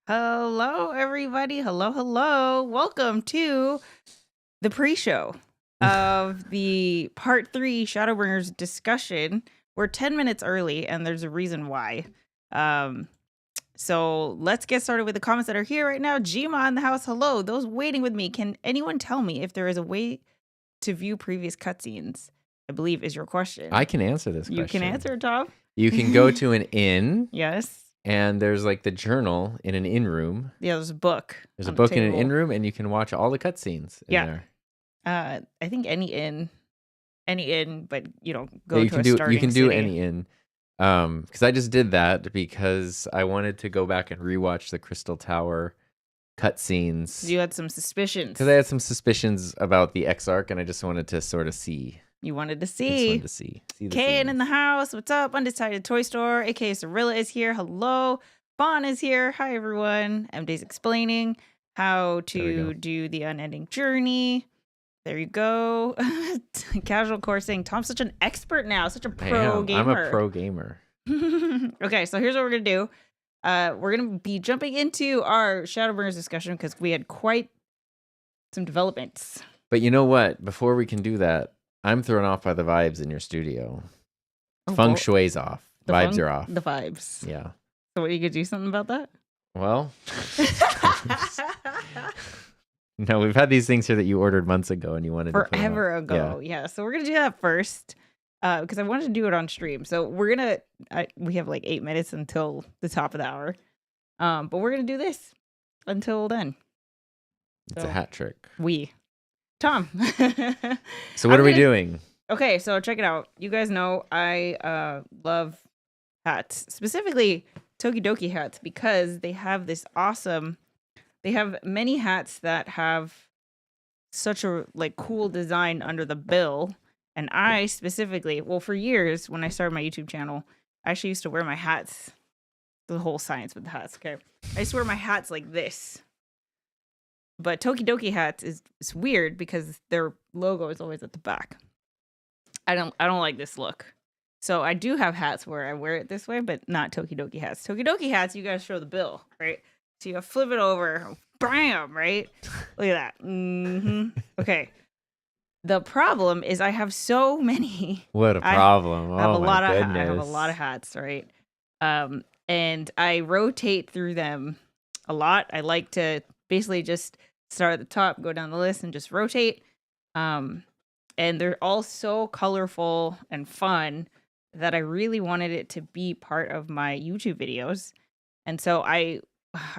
Hello, everybody. Hello, hello. Welcome to the pre-show of the part 3 Shadowbringers discussion. We're 10 minutes early, and there's a reason why. So let's get started with the comments that are here right now. Jima in the house, hello. Those waiting with me, can anyone tell me if there is a way to view previous cutscenes? I believe is your question. I can answer this question. You can answer, Tom. You can go to an inn. Yes. And there's like the journal in an inn room. Yeah, there's a book. There's a book in an inn room, and you can watch all the cutscenes in there. I think any inn, but go you to can a do starting you can do city. any inn. Because I just did that because I wanted to go back and rewatch the Crystal Tower cutscenes. You had some suspicions. Because I had some suspicions about the Exarch, and I just wanted to sort of see. You wanted to I just see. wanted to see the Kayan scenes. in the house. What's up? Undecided Toy Store, aka Cirilla is here. Hello. Fawn is here. Hi, everyone. MD's explaining how to do the unending journey. There you go. Casual Core saying, Tom's such an expert now, such a pro gamer. I'm a pro gamer. Okay, so here's what we're going to do. We're going to be jumping into our Shadowbringers discussion because we had quite some developments. But you know what? Before we can do that, I'm thrown off by the vibes in your studio. Oh, Feng shui's off. Vibes are off. The vibes. Yeah. So you could do something about that? Well, no, we've had these things here that you ordered months ago and you wanted to forever ago. Yeah. So we're gonna do that first because I wanted to do it on stream. So we're gonna we have like 8 minutes until the top of the hour, but we're gonna do this until then. It's a hat trick. Tom. So what are we doing? Okay, so check it out. You guys know I love hats, specifically Tokidoki hats, because they have this awesome. They have many hats that have such a cool design under the bill, and I specifically, well, for years when I started my YouTube channel, I actually used to wear my hats. The whole science with the hats. Okay, I used to wear my hats like this. But Tokidoki hats is weird because their logo is always at the back. I don't like this look. So I do have hats where I wear it this way, but not Tokidoki hats. Tokidoki hats, you guys show the bill, right? So you flip it over, bam, right? Look at that. Okay. The problem is I have so many. What a problem! I have a lot goodness. I have a lot of hats, right? And I rotate through them a lot. I like to basically just start at the top, go down the list, and just rotate. And they're all so colorful and fun that I really wanted it to be part of my YouTube videos. And so I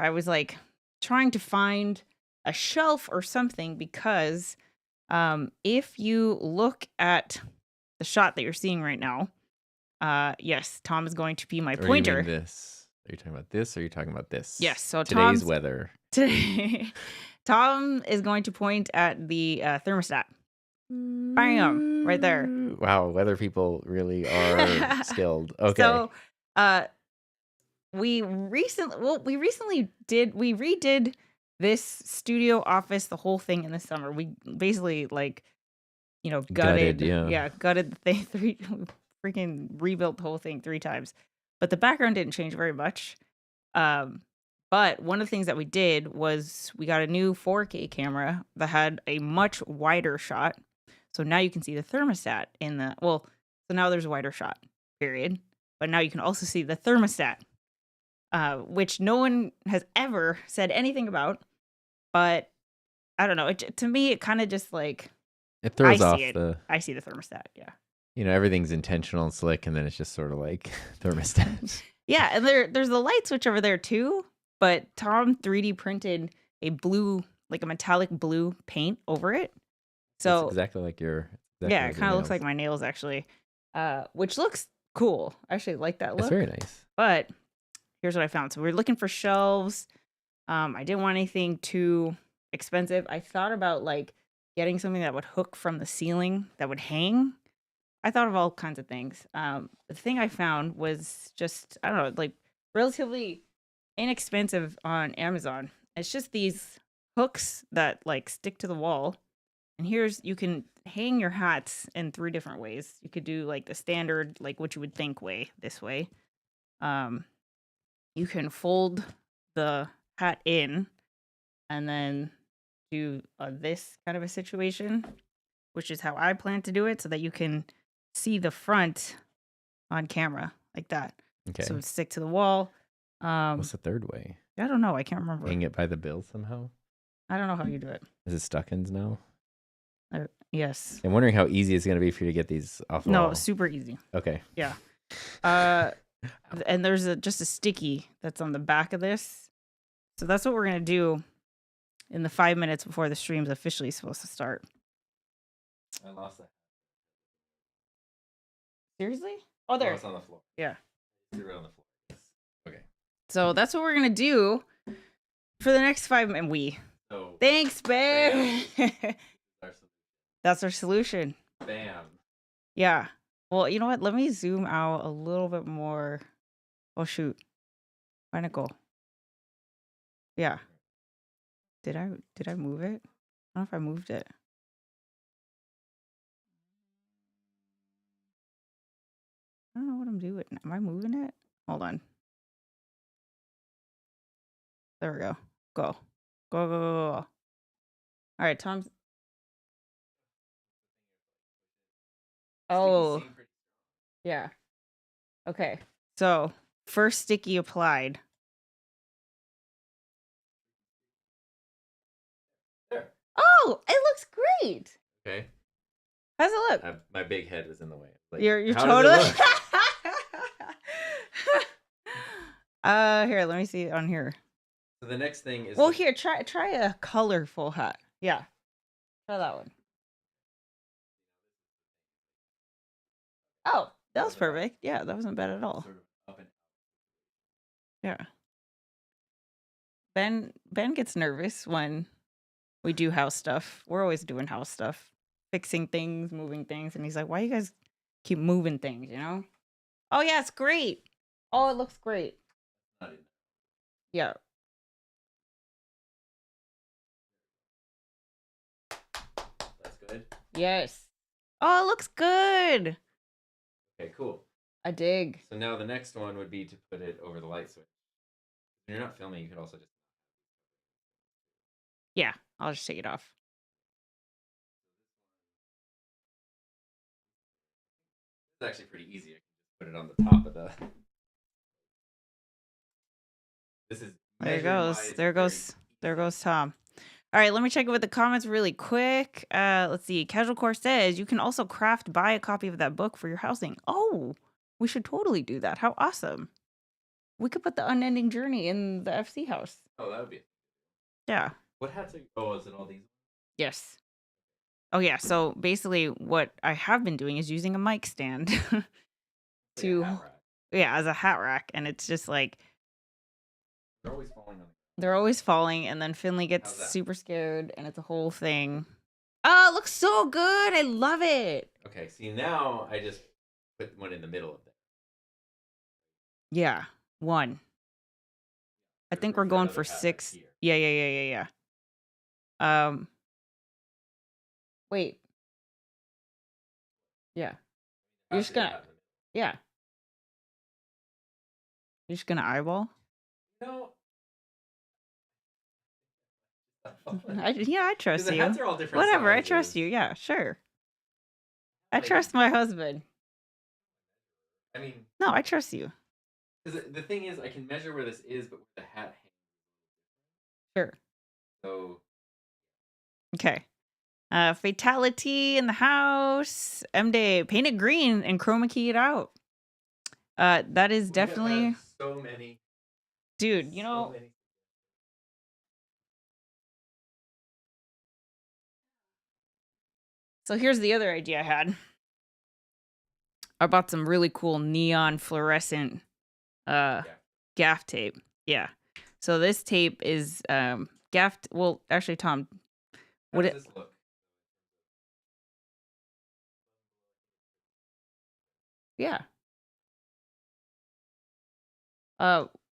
was like trying to find a shelf or something because if you look at the shot that you're seeing right now, yes, Tom is going to be my pointer. You mean this? Are you talking about this or are you talking about this? Yes, so today's weather. Today, Tom is going to point at the thermostat. Bam! Right there. Wow, weather people really are skilled. Okay. So, we recently redid this studio office, the whole thing in the summer. We basically gutted the thing freaking rebuilt the whole thing 3 times. But the background didn't change very much. But one of the things that we did was we got a new 4K camera that had a much wider shot. So now you can see the thermostat so now there's a wider shot, period. But now you can also see the thermostat, which no one has ever said anything about. But I don't know. To me, it kind of just it throws off I see the thermostat, yeah. Everything's intentional and slick, and then it's just sort of like thermostat. Yeah, and there's the light switch over there too. But Tom 3D printed a blue, a metallic blue paint over it. So it's exactly like your. Yeah, it kind of looks like my nails actually, which looks cool. I actually like that look. It's very nice. But here's what I found. So we're looking for shelves. I didn't want anything too expensive. I thought about getting something that would hook from the ceiling that would hang. I thought of all kinds of things. The thing I found was just, I don't know, relatively inexpensive on Amazon. It's just these hooks that stick to the wall. And you can hang your hats in 3 different ways. You could do the standard, what you would think way, this way. You can fold the hat in and then do this kind of a situation, which is how I plan to do it, so that you can see the front on camera like that. Okay. So it's stick to the wall. What's the third way? I don't know. I can't remember. Hang it by the bill somehow? I don't know how you do it. Is it stuck-ins now? Yes. I'm wondering how easy it's going to be for you to get these off the No, wall. super easy. Okay. Yeah. And there's just a sticky that's on the back of this. So that's what we're going to do in the 5 minutes before the stream's officially supposed to start. I lost that. Seriously? Oh, there. Oh, it's on the floor. Yeah. Threw it on the floor. Yes. Okay. So that's what we're going to do for the next 5 minutes. So, Thanks, babe. our That's our solution. Bam. Yeah. Well, you know what? Let me zoom out a little bit more. Oh, shoot. Where'd it go? Yeah. Did I move it? I don't know if I moved it. I don't know what I'm doing. Am I moving it? Hold on. There we go. Go. Go, go, go, go. All right, Tom's. Oh, yeah. Okay. So, first sticky applied. There. Oh, it looks great. Okay. How's it look? My big head was in the way. Like, You're how does it totally. look? Here, let me see it on here. So the next thing is. Well, here, try a colorful hat. Yeah. Try that one. Oh, that was perfect. Yeah, that wasn't bad at all. Sort of up and Yeah. Ben gets nervous when we do house stuff. We're always doing house stuff, fixing things, moving things, and he's like, "Why you guys keep moving things, you know?" Oh, yeah, it's great. Oh, it looks great. not in. Yeah. That's good. Yes. Oh, it looks good. Okay, cool. I dig. So now the next one would be to put it over the light switch. When you're not filming, you could also just. Yeah, I'll just take it off. It's actually pretty easy. I can just put it on the top of the. This is. There it goes. There goes Tom. All right, let me check it with the comments really quick. Let's see. Casual Core says you can also buy a copy of that book for your housing. Oh, we should totally do that. How awesome. We could put the unending journey in the FC house. Oh, that would be. Yeah. What hats are? Oh, is it all these? Yes. Oh, yeah. So basically, what I have been doing is using a mic stand to, yeah, as a hat rack. And it's just like, they're always falling on. They're always falling, and then Finley gets super scared, and it's a whole thing. Oh, it looks so good. I love it. Okay, see, now I just put one in the middle of that. Yeah, one. I think we're going for 6. Yeah. Wait. Yeah. You're just gonna. Yeah. You're just gonna eyeball? No. I trust The you. hats are all different Whatever, I sizes. trust you. Yeah, sure. I Like- trust my husband. I mean, No, I trust you. because the thing is, I can measure where this is, but where the hat hangs. Sure. So Okay. Fatality in the house. M-Day, paint it green and chroma key it out. That is we have definitely, had so many. dude, you so know, many. so here's the other idea I had. I bought some really cool neon fluorescent gaff tape. Yeah. So this tape is gaffed. Well, actually, Tom, How does this look? Yeah.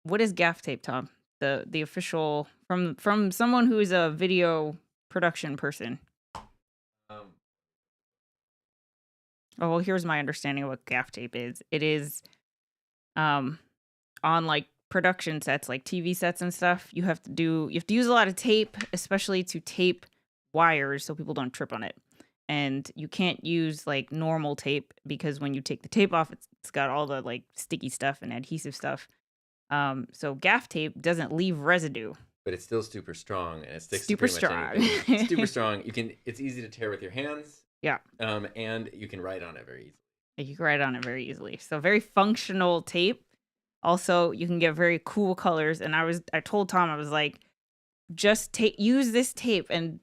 What is gaff tape, Tom? The official from someone who is a video production person. Oh, well, here's my understanding of what gaff tape is. It is on like production sets, like TV sets and stuff, you have to use a lot of tape, especially to tape wires so people don't trip on it. And you can't use like normal tape because when you take the tape off, it's got all the like sticky stuff and adhesive stuff. So gaff tape doesn't leave residue. But it's still super strong and it sticks to Super pretty much strong. anything. It's super strong. It's easy to tear with your hands. Yeah. And you can write on it very easily. You can write on it very easily. So very functional tape. Also, you can get very cool colors. And I told Tom, I was like, just use this tape and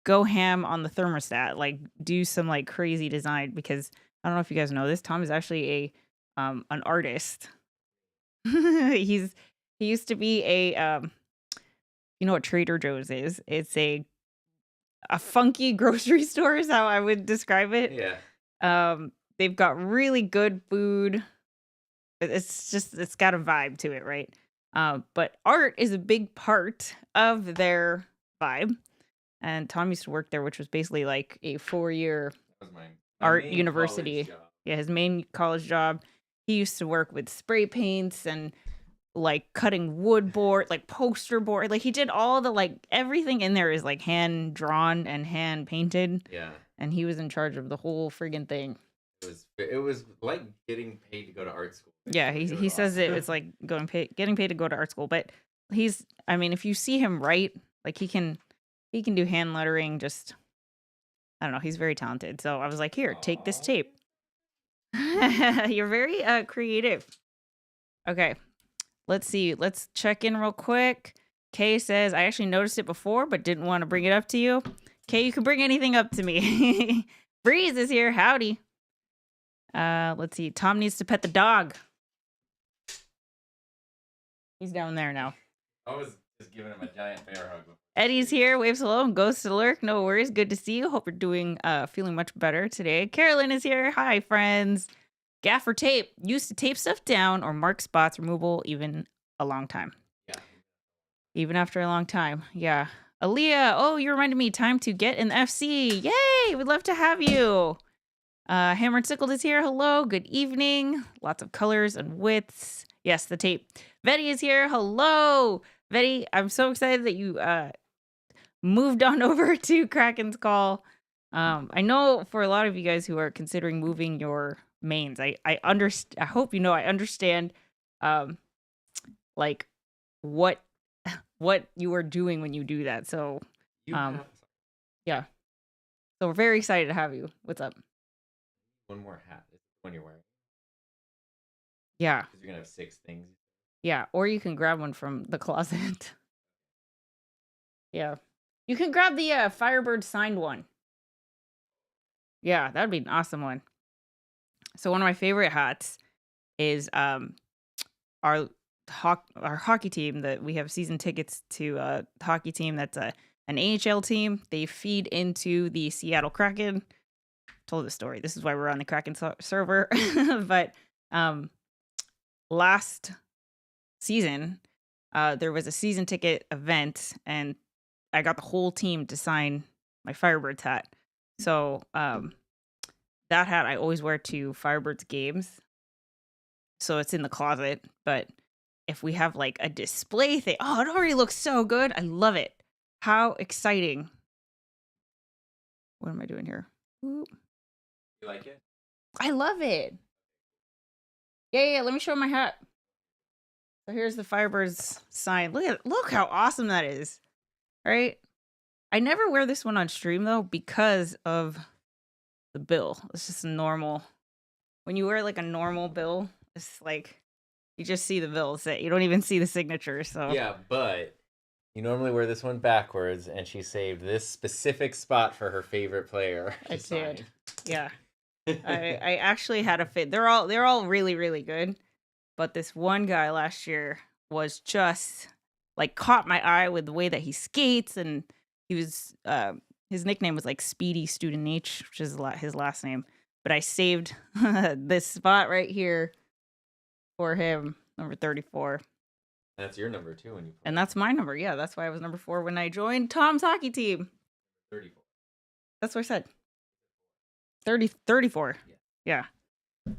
go ham on the thermostat. Like do some like crazy design, because I don't know if you guys know this. Tom is actually an artist. He used to be a you know what Trader Joe's is? It's a funky grocery store is how I would describe it. Yeah. They've got really good food. It's got a vibe to it, right? But art is a big part of their vibe. And Tom used to work there, which was basically like a 4-year art university. Yeah, his main college job. He used to work with spray paints and like cutting wood board, like poster board. Like he did all the like everything in there is like hand drawn and hand painted. Yeah. And he was in charge of the whole friggin' thing. It was like getting paid to go to art school. Yeah, he says it's like getting paid to go to art school. But I mean, if you see him write, like he can do hand lettering. Just I don't know, he's very talented. So I was like, here, take this tape. You're very creative. Okay, let's see. Let's check in real quick. Kay says, I actually noticed it before, but didn't want to bring it up to you. Kay, you can bring anything up to me. Breeze is here. Howdy. Let's see. Tom needs to pet the dog. He's down there now. I was just giving him a giant bear hug. Eddie's here. Waves hello and goes to lurk. No worries. Good to see you. Hope you're doing feeling much better today. Carolyn is here. Hi, friends. Gaffer tape. Used to tape stuff down or mark spots removable even a long time. Yeah. Even after a long time. Yeah. Aaliyah. Oh, you reminded me. Time to get in the FC. Yay. We'd love to have you. Hammer and Sickled is here. Hello. Good evening. Lots of colors and widths. Yes, the tape. Vetty is here. Hello. Vetty, I'm so excited that you moved on over to Kraken's Call. I know for a lot of you guys who are considering moving your mains, I hope you know I understand like what you are doing when you do that. So yeah. So we're very excited to have you. What's up? One more hat. It's the one you're wearing. Yeah. Because you're gonna have 6 things. Yeah, or you can grab one from the closet. Yeah. You can grab the Firebird signed one. Yeah, that'd be an awesome one. So one of my favorite hats is our hockey team that we have season tickets to a hockey team that's an AHL team. They feed into the Seattle Kraken. Told the story. This is why we're on the Kraken server. But last season, there was a season ticket event, and I got the whole team to sign my Firebirds hat. So that hat I always wear to Firebirds games. So it's in the closet. But if we have like a display thing, oh, it already looks so good. I love it. How exciting. What am I doing here? Ooh. You like it? I love it. Yeah. Let me show my hat. So here's the Firebirds sign. Look how awesome that is. Right? I never wear this one on stream though because of the bill. It's just a normal. When you wear like a normal bill, it's like you just see the bill. You don't even see the signature. So yeah, but you normally wear this one backwards, and she saved this specific spot for her favorite player. I did. Yeah. I actually had a fit. They're all really, really good. But this one guy last year was just like caught my eye with the way that he skates, and he was his nickname was like Speedy Student H, which is his last name. But I saved this spot right here for him, number 34. That's your number too when you play. And that's my number. Yeah, that's why I was number 4 when I joined Tom's hockey team. 34. That's what I said. 34. Yeah.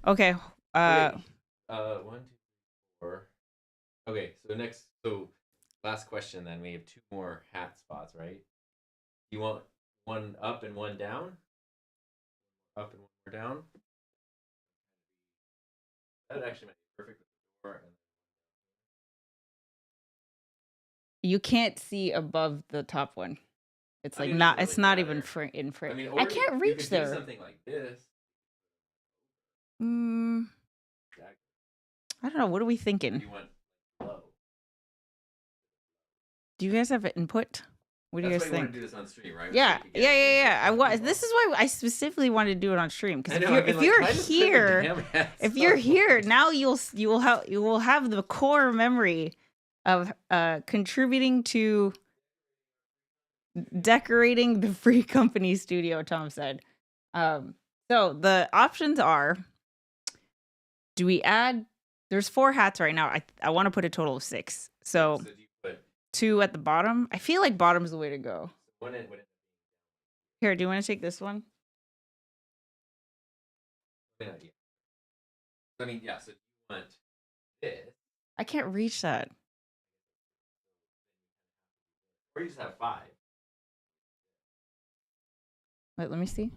Okay. 1, 2, 3, 4. Okay, so last question then. We have two more hat spots, right? You want one up and one down? Up and one more down? That actually might be perfect with the door. You can't see above the top one. It's I like mean, it not. doesn't It's really not even matter. in frame. I mean, I or can't you reach could do there. something like this. Mm, I don't know. What are we Or thinking? do you want low? Do you guys have input? What do you That's guys why you want think? to do this on stream, right? So Yeah, you could yeah, get yeah, input yeah. I from was. people. This is why I specifically wanted to do it on stream because I know. I've been like, try to split the damn hats if you're up. here now, you will have the core memory of contributing to decorating the free company studio. Tom said. So the options are: do we add? There's 4 hats right now. I want to put a total of 6. So do you put 2 at the bottom. I feel like bottom's the way to go. one in? Here, do you want to take this one? Yeah. I mean, yeah. So you want this, I can't reach that. or you just have 5. Wait, let me see.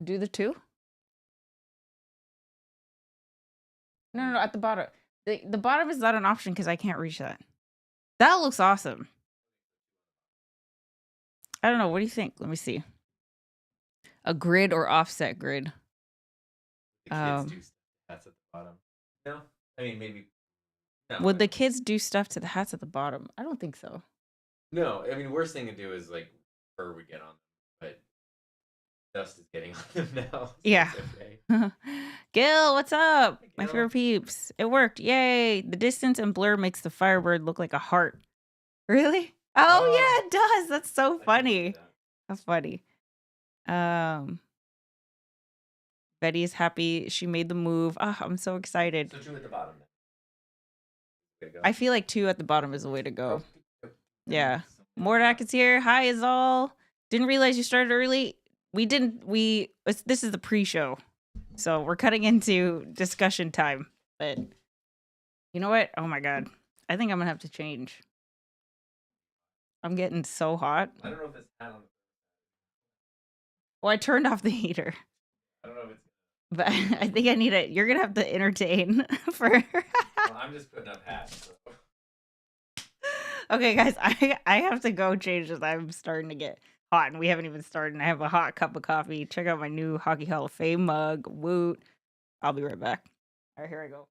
Do the 2? No, at the bottom. The bottom is not an option because I can't reach that. That looks awesome. I don't know. What do you think? Let me see. A grid or offset grid? The kids do that's at the bottom. No, I mean maybe. No, Would the kids do stuff to the hats at the bottom? I don't think so. No, I mean worst thing to do is like fur would get on them, but dust is getting on them now. So Yeah. Okay. Gil, what's up? Hey, My Gil. favorite peeps. It worked. Yay. The distance and blur makes the Firebird look like a heart. Really? Oh, yeah, it does. That's so funny. That's funny. Betty is happy she made the move. Oh, I'm so excited. So 2 at the bottom then. I feel like 2 at the bottom is the way to go. Yeah. So Mordak is here. Hi, Izal. Didn't realize you started early. This is the pre-show. So we're cutting into discussion time. But you know what? Oh my God. I think I'm going to have to change. I'm getting so hot. I don't know if it's hat on. Well, I turned off the heater. I don't know if it's. But I think I need it. You're going to have to entertain for. Well, I'm just putting up hats. So. Okay, guys, I have to go change this. I'm starting to get hot, and we haven't even started. And I have a hot cup of coffee. Check out my new Hockey Hall of Fame mug. Woot. I'll be right back. All right, here I go.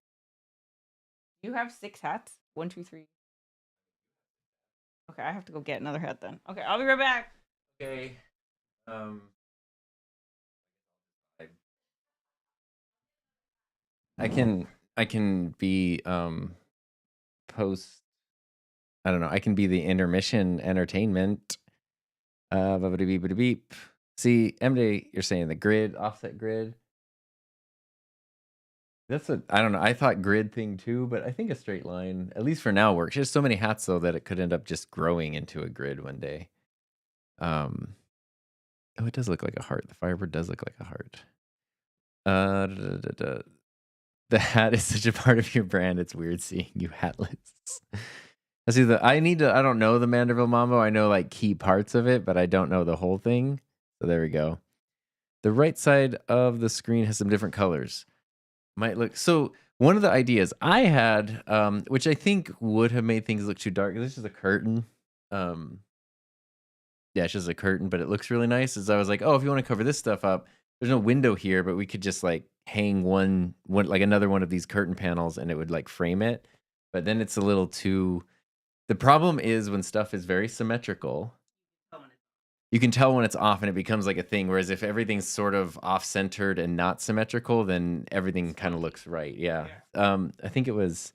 You have 6 hats? 1, 2, 3. Okay, I have to go get another hat then. Okay, I'll be right back. Okay. I can be post. I don't know. I can be the intermission entertainment. Beep. See, MJ, you're saying the grid, offset grid. I don't know. I thought grid thing too, but I think a straight line, at least for now, works. There's so many hats though that it could end up just growing into a grid one day. Oh, it does look like a heart. The Firebird does look like a heart. The hat is such a part of your brand. It's weird seeing you hatless. I don't know the Manderville Mambo. I know like key parts of it, but I don't know the whole thing. So there we go. The right side of the screen has some different colors. Might look so. One of the ideas I had, which I think would have made things look too dark. This is a curtain. Yeah, it's just a curtain, but it looks really nice. Is I was like, oh, if you want to cover this stuff up, there's no window here, but we could just like hang one like another one of these curtain panels, and it would like frame it. But then it's a little too. The problem is when stuff is very symmetrical. You can tell when it's off and it becomes like a thing. Whereas if everything's sort of off-centered and not symmetrical, then everything kind of looks right. Yeah. I think it was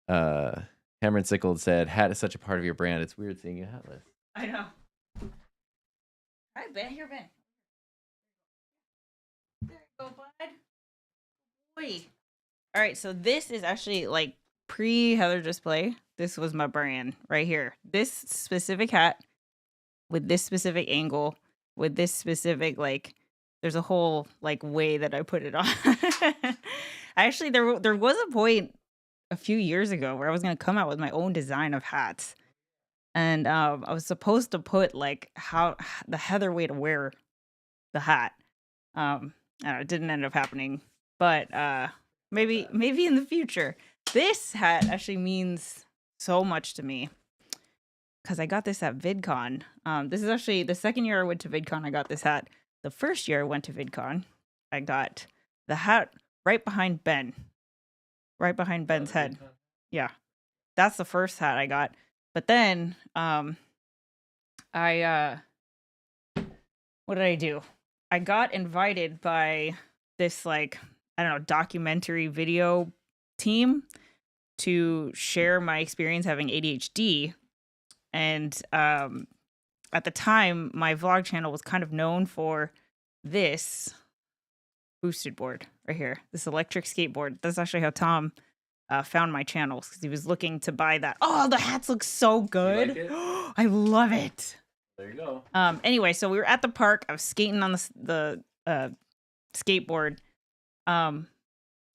Cameron Sickled said, hat is such a part of your brand. It's weird seeing you hatless. I know. Hi, Ben. Here, Ben. There you go, bud. Boy. All right, so this is actually like pre-Heather display. This was my brand right here. This specific hat with this specific angle, with this specific, like, there's a whole, like, way that I put it on. Actually, there was a point a few years ago where I was gonna come out with my own design of hats, and I was supposed to put like how the Heather way to wear the hat. I don't know, it didn't end up happening, but maybe in the future. This hat actually means so much to me because I got this at VidCon. This is actually the second year I went to VidCon. I got this hat. The first year I went to VidCon, I got the hat right behind Ben, right behind Ben's head. Yeah, that's the first hat I got. But then, I what did I do? I got invited by this like I don't know documentary video team to share my experience having ADHD, and at the time my vlog channel was kind of known for this boosted board right here, this electric skateboard. That's actually how Tom found my channels because he was looking to buy that. Oh, the hats look so good. it? I love it. There you go. Anyway, so we were at the park. I was skating on the skateboard. And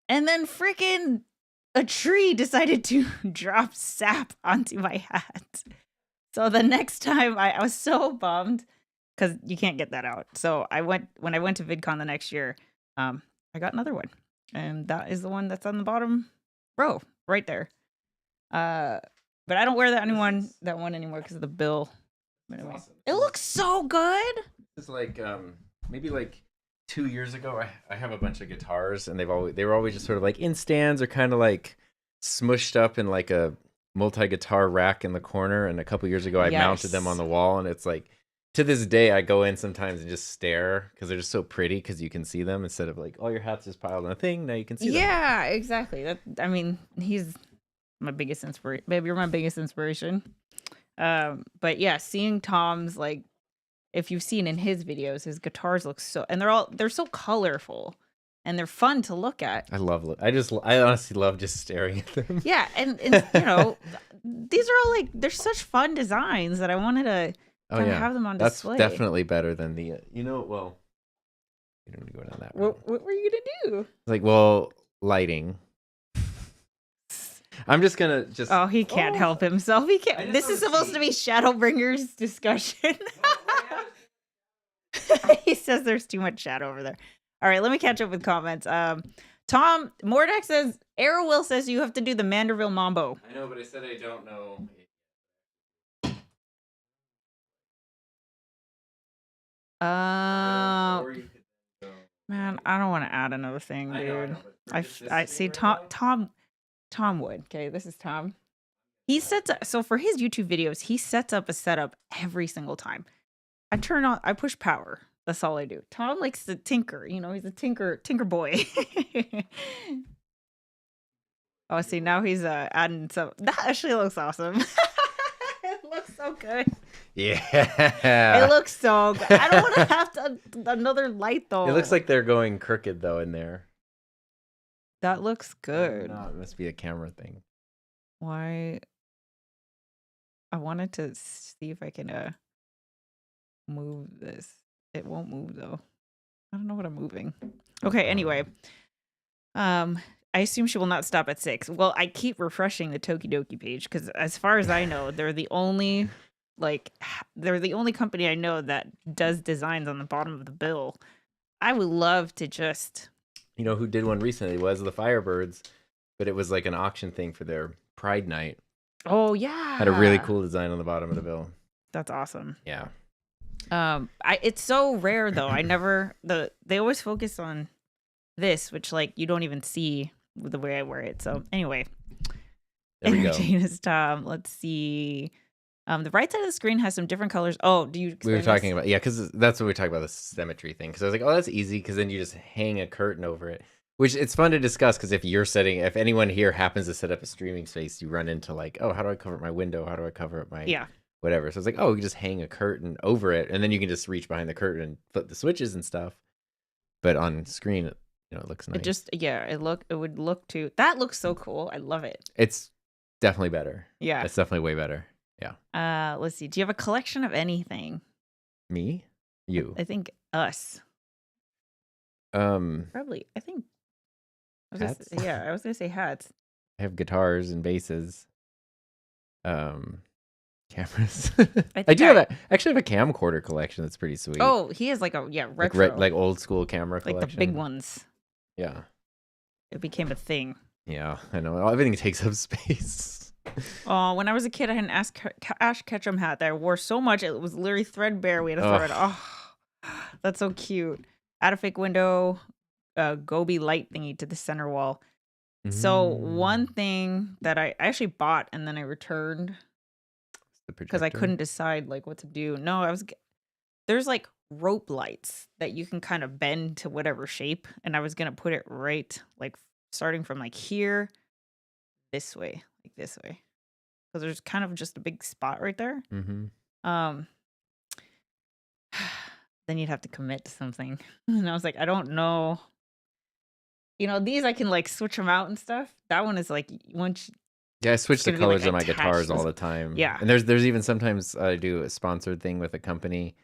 then freaking a tree decided to drop sap onto my hat. So the next time I was so bummed because you can't get that out. So when I went to VidCon the next year, I got another one. And that is the one that's on the bottom row right there. But I don't wear that one anymore because of the bill. But anyway, awesome. it looks so good. It's like maybe like 2 years ago. I have a bunch of guitars, and they were always just sort of like in stands or kind of like smushed up in like a multi-guitar rack in the corner. And a couple years ago, I mounted them on the wall, and it's like to this day I go in sometimes and just stare because they're just so pretty because you can see them instead of like all your hats just piled on a thing. Now you can see them. Yeah, exactly. I mean, he's my biggest inspiration. Babe, you're my biggest inspiration. But yeah, seeing Tom's like, if you've seen in his videos, his guitars look so, and they're so colorful, and they're fun to look at. I honestly love just staring at them. Yeah, and you know, these are all like they're such fun designs that I wanted to kind of have them on display. That's definitely better than the well, you don't need to go down that road. What were you gonna do? Like, well, lighting. I'm just gonna Oh, he can't help himself. He can't. This is supposed to be Shadowbringers discussion. He says there's too much shadow over there. All right, let me catch up with comments. Tom Mordak says Arrow says you have to do the Manderville Mambo. I know, but I said I don't know. Man, I don't want to add another thing, dude. I see Tom would. Okay, this is Tom. He sets up, so for his YouTube videos, he sets up a setup every single time. I push power. That's all I do. Tom likes to tinker. You know, he's a tinker boy. Oh, see, now he's adding some. That actually looks awesome. It looks so good. Yeah. It looks so good. I don't want to have another light though. It looks like they're going crooked though in there. That looks good. No, it must be a camera thing. Why? I wanted to see if I can move this. It won't move though. I don't know what I'm moving. Okay, anyway. I assume she will not stop at 6. Well, I keep refreshing the Tokidoki page because as far as I know, they're the only company I know that does designs on the bottom of the bill. I would love to just... You know who did one recently was the Firebirds, but it was like an auction thing for their Pride Night. Oh, yeah. Had a really cool design on the bottom of the bill. That's awesome. Yeah. It's so rare though. They always focus on this, which like you don't even see the way I wear it. So anyway, there we go. Entertainers Tom. Let's see. The right side of the screen has some different colors. Oh, do you? We were talking about because that's what we talked about, the symmetry thing. Because I was like, oh, that's easy. Because then you just hang a curtain over it, which it's fun to discuss. Because if anyone here happens to set up a streaming space, you run into like, oh, how do I cover up my window? How do I cover up my whatever? So it's like, oh, you just hang a curtain over it, and then you can just reach behind the curtain and flip the switches and stuff. But on screen, it looks nice. It would look too. That looks so cool. I love it. It's definitely better. Yeah, it's definitely way better. Yeah. Let's see. Do you have a collection of anything? Me? You? I think us. Probably. I think. Hats? I was gonna say hats. I have guitars and basses. Cameras. I I think do have actually have a camcorder collection that's pretty sweet. Oh, he has like a like retro, like old school camera like the collection. big ones. Yeah. It became a thing. Yeah, I know. Everything takes up space. Oh, when I was a kid, I had an Ash Ketchum hat that I wore so much it was literally threadbare. We had to throw it. Oh, that's so cute. Add a fake window, Gobi light thingy to the center wall. So one thing that I actually bought and then I returned because I couldn't decide like what to do. No, there's like rope lights that you can kind of bend to whatever shape, and I was gonna put it right like starting from like here, this way, like this way, because there's kind of just a big spot right there. Um, then you'd have to commit to something, and I was like, I don't know. These I can like switch them out and stuff. That one is like once. Yeah, I switch the gonna be, like, colors of my attached guitars to all this- the time. Yeah. And there's even sometimes I do a sponsored thing with a company,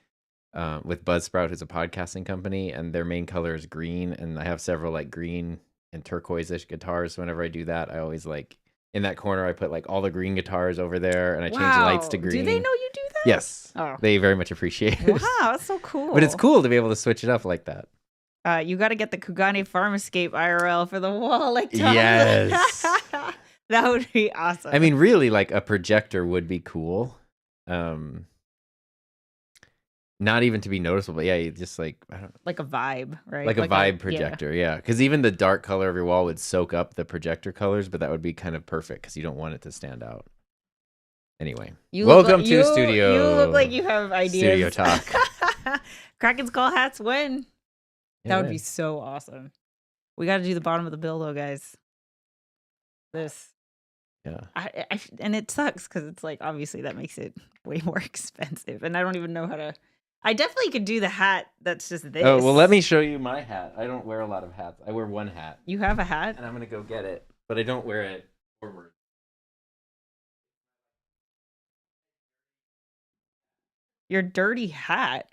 with Buzzsprout, who's a podcasting company, and their main color is green, and I have several like green and turquoise-ish guitars. So whenever I do that, I always like in that corner I put like all the green guitars over there, and I change the lights to Wow. green. Do they know you do that? Yes. Oh. They very much appreciate it. Wow, that's so cool. But it's cool to be able to switch it up like that. You got to get the Kugane Farm Escape IRL for the wall, like Tom. Yes. That would be awesome. I mean, really, like a projector would be cool. Not even to be noticeable, but yeah, you just like I don't like a vibe, right? like a vibe projector, yeah. Because even the dark color of your wall would soak up the projector colors, but that would be kind of perfect because you don't want it to stand out. Anyway, welcome to studio. You look like you have ideas. Studio talk. Kraken's Call hats win. Yeah, That would be so awesome. We got to do the bottom of the bill though, guys. This. Yeah. And it sucks because it's like obviously that makes it way more expensive, and I don't even know how to. I definitely could do the hat that's just this. Oh well, let me show you my hat. I don't wear a lot of hats. I wear one hat. You have a hat, and I'm gonna go get it, but I don't wear it forward. Your dirty hat.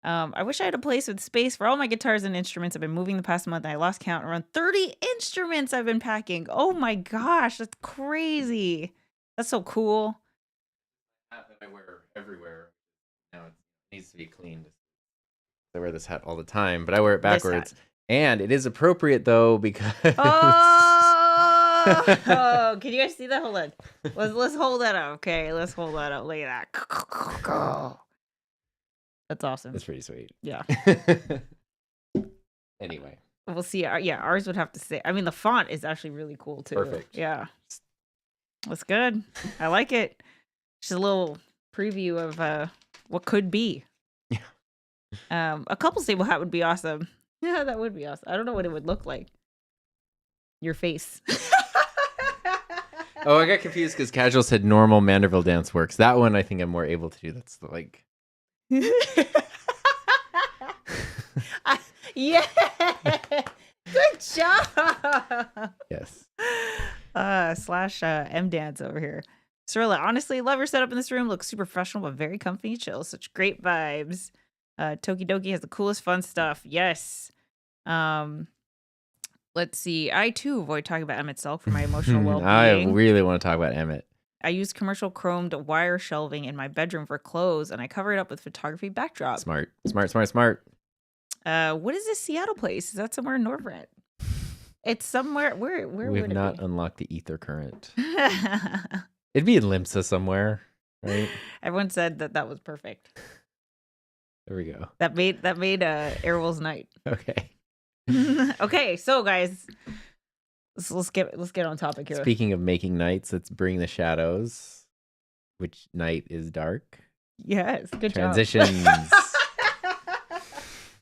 I wish I had a place with space for all my guitars and instruments. I've been moving the past month and I lost count. Around 30 instruments I've been packing. Oh my gosh, that's crazy. That's so cool. Hat that I wear everywhere. Now it needs to be cleaned. I wear this hat all the time, but I wear it backwards. And it is appropriate though because Oh, can you guys see that? Hold on. Let's hold that up. Okay, let's hold that up. Look at that. That's awesome. That's pretty sweet. Yeah. Anyway. We'll see. Yeah, ours would have to say. I mean, the font is actually really cool too. Perfect. Yeah. That's good. I like it. Just a little preview of what could be. Yeah. A couple stable hat would be awesome. Yeah, that would be awesome. I don't know what it would look like. Your face. Oh, I got confused because Casual said normal Manderville dance works. That one I think I'm more able to do. That's the, like. Yeah. Good job. Yes. / M dance over here. Cirilla, honestly, love your setup in this room. Looks super professional, but very comfy and chill. Such great vibes. Tokidoki has the coolest fun stuff. Yes. Let's see. I too avoid talking about Emmett Selk for my emotional well-being. I really want to talk about Emmett. I use commercial chromed wire shelving in my bedroom for clothes, and I cover it up with photography backdrop. Smart. What is this Seattle place? Is that somewhere in Norvrent? It's somewhere. Where We've would it not be? unlocked the ether current. It'd be in Limsa somewhere, right? Everyone said that was perfect. There we go. That made Airwolf's night. Okay. Okay, so guys, let's get on topic here. Speaking of making nights, let's bring the shadows. Which night is dark? Yes, good Transitions. job.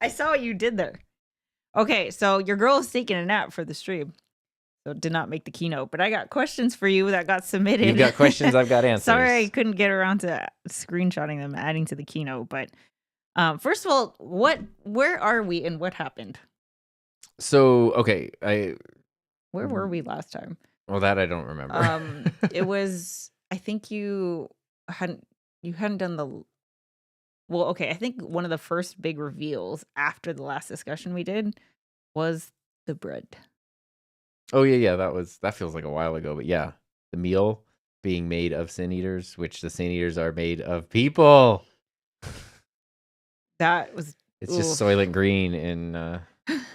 I saw what you did there. Okay, so your girl is taking a nap for the stream, so did not make the keynote. But I got questions for you that got submitted. You've got questions, I've got answers. Sorry, I couldn't get around to screenshotting them, adding to the keynote. But first of all, where are we and what happened? So, okay, Where were we last time? Well, that I don't remember. It was, I think you hadn't done the. Well, okay, I think one of the first big reveals after the last discussion we did was the bread. Oh yeah, that feels like a while ago, but yeah, the meal being made of sin eaters, which the sin eaters are made of people. That was It's just Soylent oof. Green in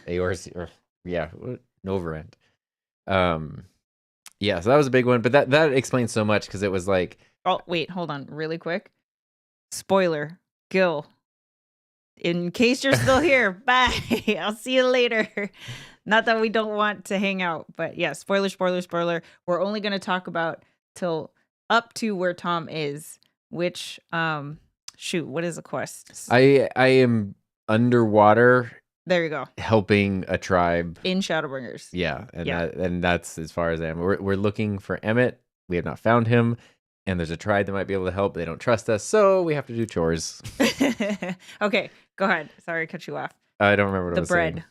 Aorsi or Novorend. Um, yeah, so that was a big one, but that explains so much because it was like, Oh, wait, hold on, really quick. Spoiler, Gil. In case you're still here, bye. I'll see you later. Not that we don't want to hang out, but yeah, spoiler. We're only going to talk about till up to where Tom is, which shoot, what is the quest? I am underwater There you go. helping a tribe. In Shadowbringers. Yeah, and Yeah. that's as far as I am. We're looking for Emmett. We have not found him, and there's a tribe that might be able to help. They don't trust us, so we have to do chores. Okay, go ahead. Sorry to cut you off. I don't remember what I The was bread. saying.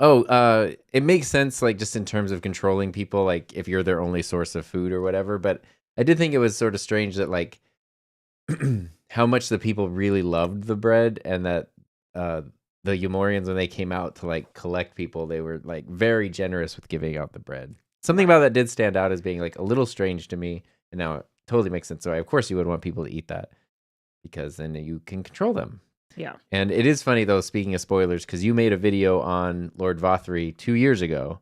Oh, it makes sense, like just in terms of controlling people, like if you're their only source of food or whatever. But I did think it was sort of strange that like how much the people really loved the bread, and that the Umorians, when they came out to like collect people, they were like very generous with giving out the bread. Something about that did stand out as being like a little strange to me, and now it totally makes sense. So of course you would want people to eat that because then you can control them. Yeah. And it is funny though, speaking of spoilers, because you made a video on Lord Vothri 2 years ago.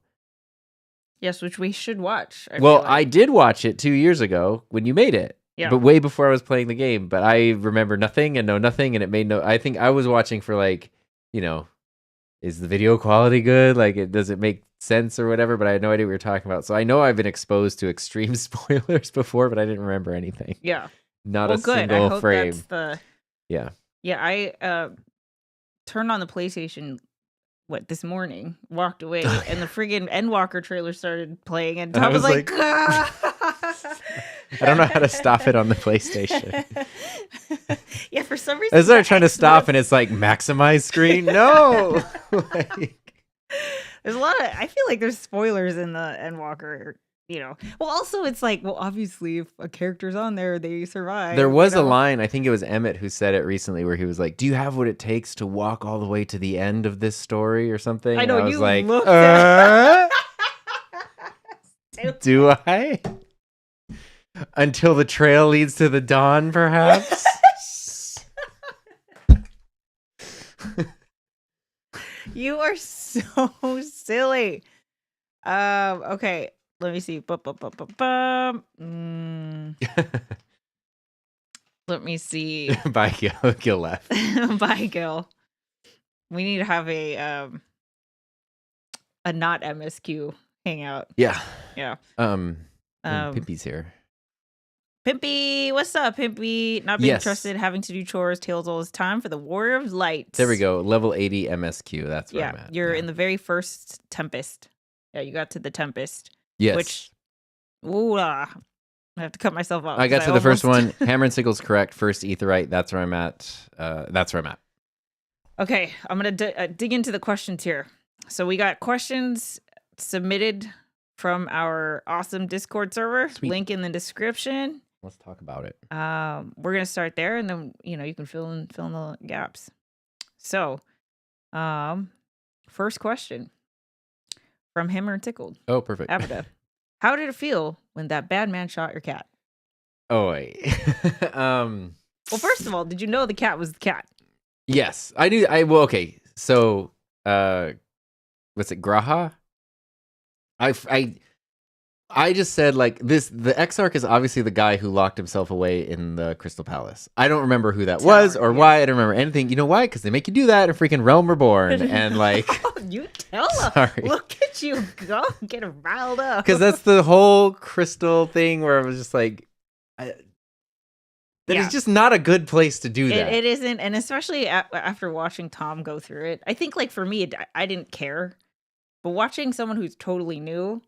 Yes, which we should watch. Well, I did watch it 2 years ago when you made it. Yeah. But way before I was playing the game. But I remember nothing and know nothing, and it made no. I think I was watching for like, is the video quality good? Like, does it make sense or whatever? But I had no idea what we were talking about. So I know I've been exposed to extreme spoilers before, but I didn't remember anything. Yeah. Not Well, a good. I single hope frame. that's the. Yeah. Yeah, I turned on the PlayStation this morning, walked away, and the friggin' Endwalker trailer started playing, and Tom was like, I don't know how to stop it on the PlayStation. Yeah, for some reason. I started trying to stop, and it's like maximize screen. No. There's a lot of. I feel like there's spoilers in the Endwalker. Well, also it's like, well, obviously, if a character's on there, they survive. There was a line, I think it was Emmett who said it recently, where he was like, "Do you have what it takes to walk all the way to the end of this story or something?" I know, and I was you like, looked at do I? Until the trail leads to the dawn, perhaps? You are so silly. Okay. Let me see. Let me see. Bye, Gil. Gil left. Bye, Gil. We need to have a not MSQ hangout. Yeah. Yeah. Pimpy's here. Pimpy, what's up, Pimpy? Not being trusted, having to do chores, tails all this time for the Warrior of Light. There we go. Level 80 MSQ. That's where I'm at. You're in the very first Tempest. Yeah, you got to the Tempest. Yes. Which, I have to cut myself off. I got to the first one. Hammer and Sickle's correct. First Aetheryte. That's where I'm at. Okay, I'm going to dig into the questions here. So we got questions submitted from our awesome Discord server. Sweet. Link in the description. Let's talk about it. We're going to start there, and then, you can fill in the gaps. So, first question from Hammer and Tickled. Oh, perfect. Abida. How did it feel when that bad man shot your cat? Oh, wait. Well, first of all, did you know the cat was the cat? Yes, I knew. Well, okay. So, what's it? Graha? I just said like this. The Exarch is obviously the guy who locked himself away in the Crystal Palace. I don't remember who that was or why. I don't remember anything. You know why? Because they make you do that in freaking Realm Reborn. And like, you tell us. Sorry. Look at you go get riled up. Because that's the whole crystal thing where I was just like, it's just not a good place to do that. It isn't, and especially after watching Tom go through it. I think like for me, I didn't care, but watching someone who's totally new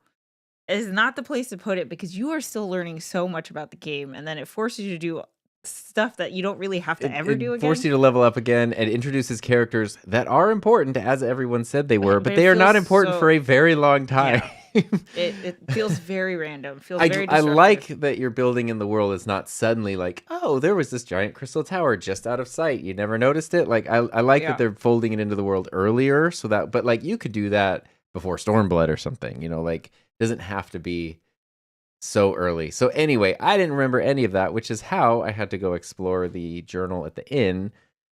is not the place to put it because you are still learning so much about the game, and then it forces you to do stuff that you don't really have to ever do again. Force you to level up again and introduces characters that are important, as everyone said they were, but they are not important for a very long time. Yeah. It feels very random. Feels very I like that you're building in the world. It's not suddenly like, oh, there was this giant crystal tower just out of sight. You never noticed it. Like I like that they're folding it into the world earlier, so that. But like you could do that before Stormblood or something, like it doesn't have to be so early. So anyway, I didn't remember any of that, which is how I had to go explore the journal at the inn.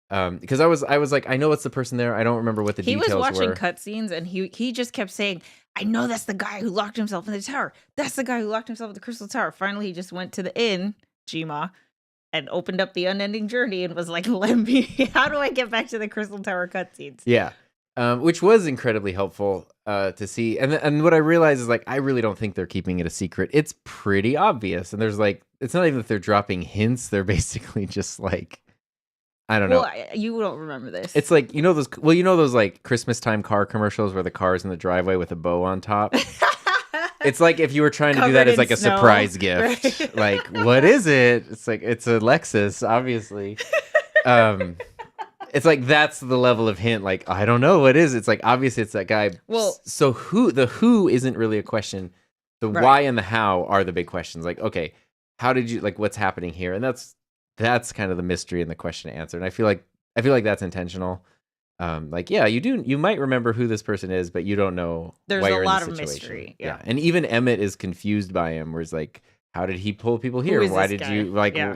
Because I was like, I know it's the person there. I don't remember what the He was details watching were. cutscenes and he just kept saying, I know that's the guy who locked himself in the tower. That's the guy who locked himself in the crystal tower. Finally, he just went to the inn, Jima, and opened up the unending journey and was like, let me, how do I get back to the crystal tower cutscenes? Yeah. Which was incredibly helpful to see. And what I realized is like, I really don't think they're keeping it a secret. It's pretty obvious. And there's like, it's not even that they're dropping hints. They're basically just like, I don't know. You don't remember this. It's like, those like Christmas time car commercials where the car's in the driveway with a bow on top. It's like if you were trying to do that as like a surprise gift. Right. Like, what is it? It's like, it's a Lexus, obviously. It's like that's the level of hint. Like, I don't know what is. It's like obviously it's that guy. Well, so who isn't really a question. The why and the how are the big questions. Like, okay, how did you like what's happening here? And that's kind of the mystery and the question to answer. And I feel like that's intentional. Like, yeah, you might remember who this person is, but you don't know. There's a lot of mystery. Yeah. And even Emmett is confused by him, where he's like, how did he pull people here? Why did you like? Yeah.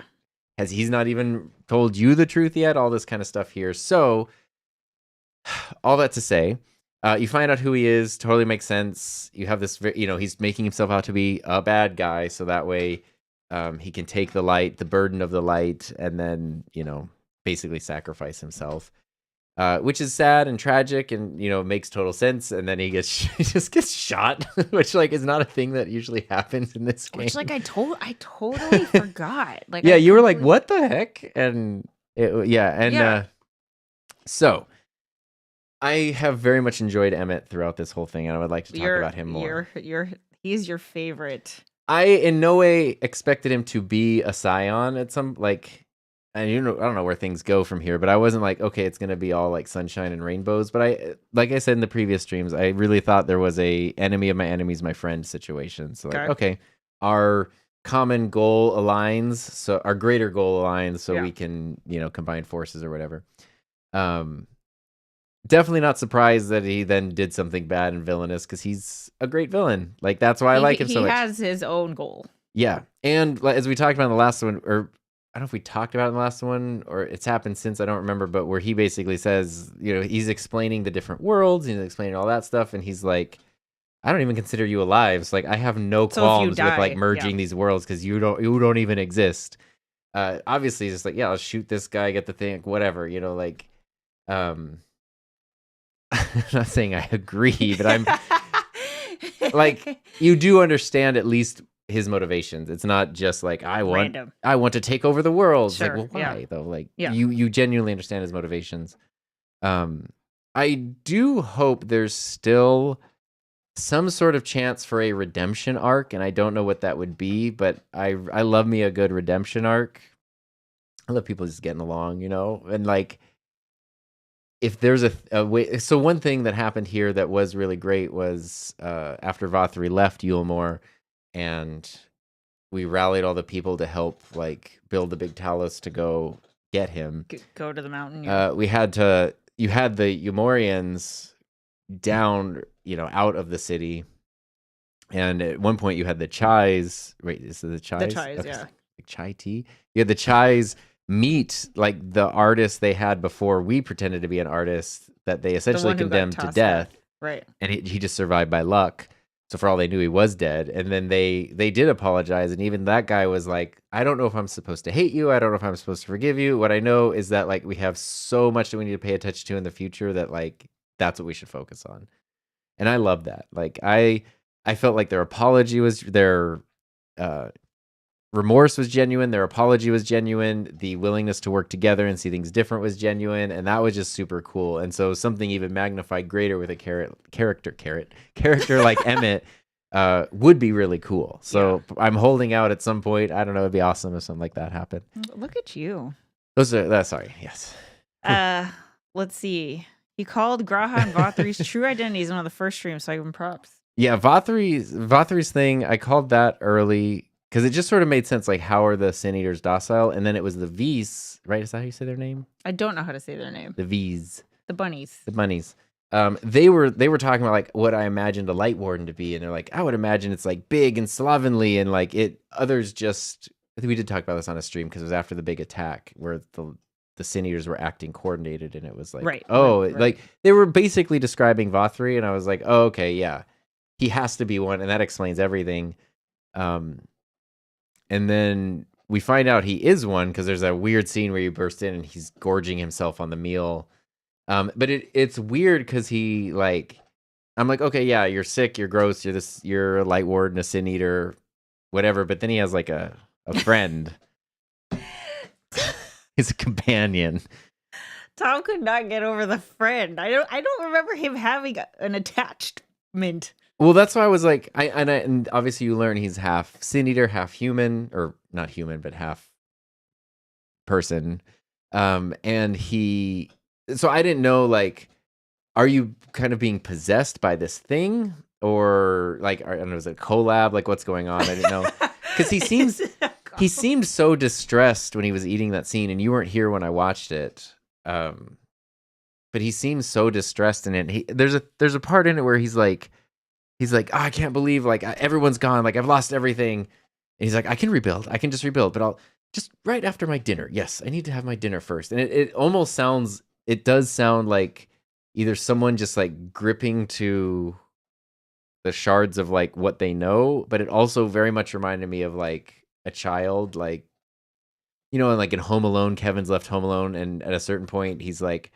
Has he's not even told you the truth yet? All this kind of stuff here. So, all that to say, you find out who he is. Totally makes sense. You have this, he's making himself out to be a bad guy, so that way, he can take the light, the burden of the light, and then basically sacrifice himself, which is sad and tragic, and makes total sense. And then he just gets shot, which like is not a thing that usually happens in this game. Which like I totally forgot. Like you were like, what the heck? And so I have very much enjoyed Emmett throughout this whole thing, and I would like to talk about him more. He's your favorite. I in no way expected him to be a Scion at some and I don't know where things go from here, but I wasn't like, okay, it's gonna be all like sunshine and rainbows. But like I said in the previous streams, I really thought there was a enemy of my enemy's my friend situation. So like, okay, our common goal aligns, so our greater goal aligns, so we can combine forces or whatever. Definitely not surprised that he then did something bad and villainous, because he's a great villain. Like that's why I like him so much. He has his own goal. Yeah, and as we talked about in the last one, or I don't know if we talked about it in the last one or it's happened since, I don't remember, but where he basically says, he's explaining the different worlds, he's explaining all that stuff, and he's like, I don't even consider you alive. It's like I have no qualms with like merging these worlds, because you don't even exist. Obviously, it's just like, yeah, I'll shoot this guy, get the thing, whatever, like. I'm not saying I agree, but I'm like, you do understand at least his motivations. It's not just like I want to take over the world. Sure, it's like, well, why though? Like you genuinely understand his motivations. I do hope there's still some sort of chance for a redemption arc, and I don't know what that would be, but I love me a good redemption arc. I love people just getting along, and like, if there's a way. So one thing that happened here that was really great was after Vothri left Yulmore, and we rallied all the people to help like build the big Talos to go get him. Go to the mountain. You had the Yulmorians down, out of the city, and at one point you had the Chais. Wait, is it the Chais? The Chais, okay. Like Chai tea. You had the Chais meet like the artist they had before we pretended to be an artist that they essentially condemned to death. Right. And he just survived by luck. So for all they knew, he was dead. And then they did apologize. And even that guy was like, I don't know if I'm supposed to hate you. I don't know if I'm supposed to forgive you. What I know is that like we have so much that we need to pay attention to in the future that like that's what we should focus on. And I love that. Like I felt like their apology was their remorse was genuine, their apology was genuine, the willingness to work together and see things different was genuine, and that was just super cool. And so something even magnified greater with a character like Emmett would be really cool. So I'm holding out at some point. I don't know, it'd be awesome if something like that happened. Look at you. Sorry, yes. Let's see. He called Graha and Vothri's true identities in one of the first streams, so I give him props. Yeah, Vothri's thing, I called that early, because it just sort of made sense, like, how are the Sin Eaters docile? And then it was the V's, right? Is that how you say their name? I don't know how to say their name. The V's. The bunnies. The bunnies. they were talking about like what I imagined a light warden to be, and they're like, I would imagine it's like big and slovenly, and like it. Others just, I think we did talk about this on a stream because it was after the big attack where the Sin Eaters were acting coordinated, and it was like, Right. like they were basically describing Vothri, and I was like, oh, okay, yeah, he has to be one, and that explains everything. And then we find out he is one because there's a weird scene where he bursts in and he's gorging himself on the meal. But it's weird because he like, I'm like, okay, yeah, you're sick, you're gross, you're a light warden, a Sin Eater, whatever. But then he has like a friend. He's a companion. Tom could not get over the friend. I don't remember him having an attachment. Well, that's why I was like, and obviously you learn he's half Sin Eater, half human, or not human, but half person. And so I didn't know, like, are you kind of being possessed by this thing, or like, I don't know, is it a collab? Like, what's going on? I didn't know because he seemed so distressed when he was eating that scene, and you weren't here when I watched it. But he seems so distressed in it. There's a part in it where he's like, oh, I can't believe like everyone's gone, like I've lost everything. And he's like, I can just rebuild, but I'll just right after my dinner. Yes, I need to have my dinner first. And it does sound like either someone just like gripping to the shards of like what they know, but it also very much reminded me of like a child, like, you know, like in Home Alone, Kevin's left home alone, and at a certain point he's like,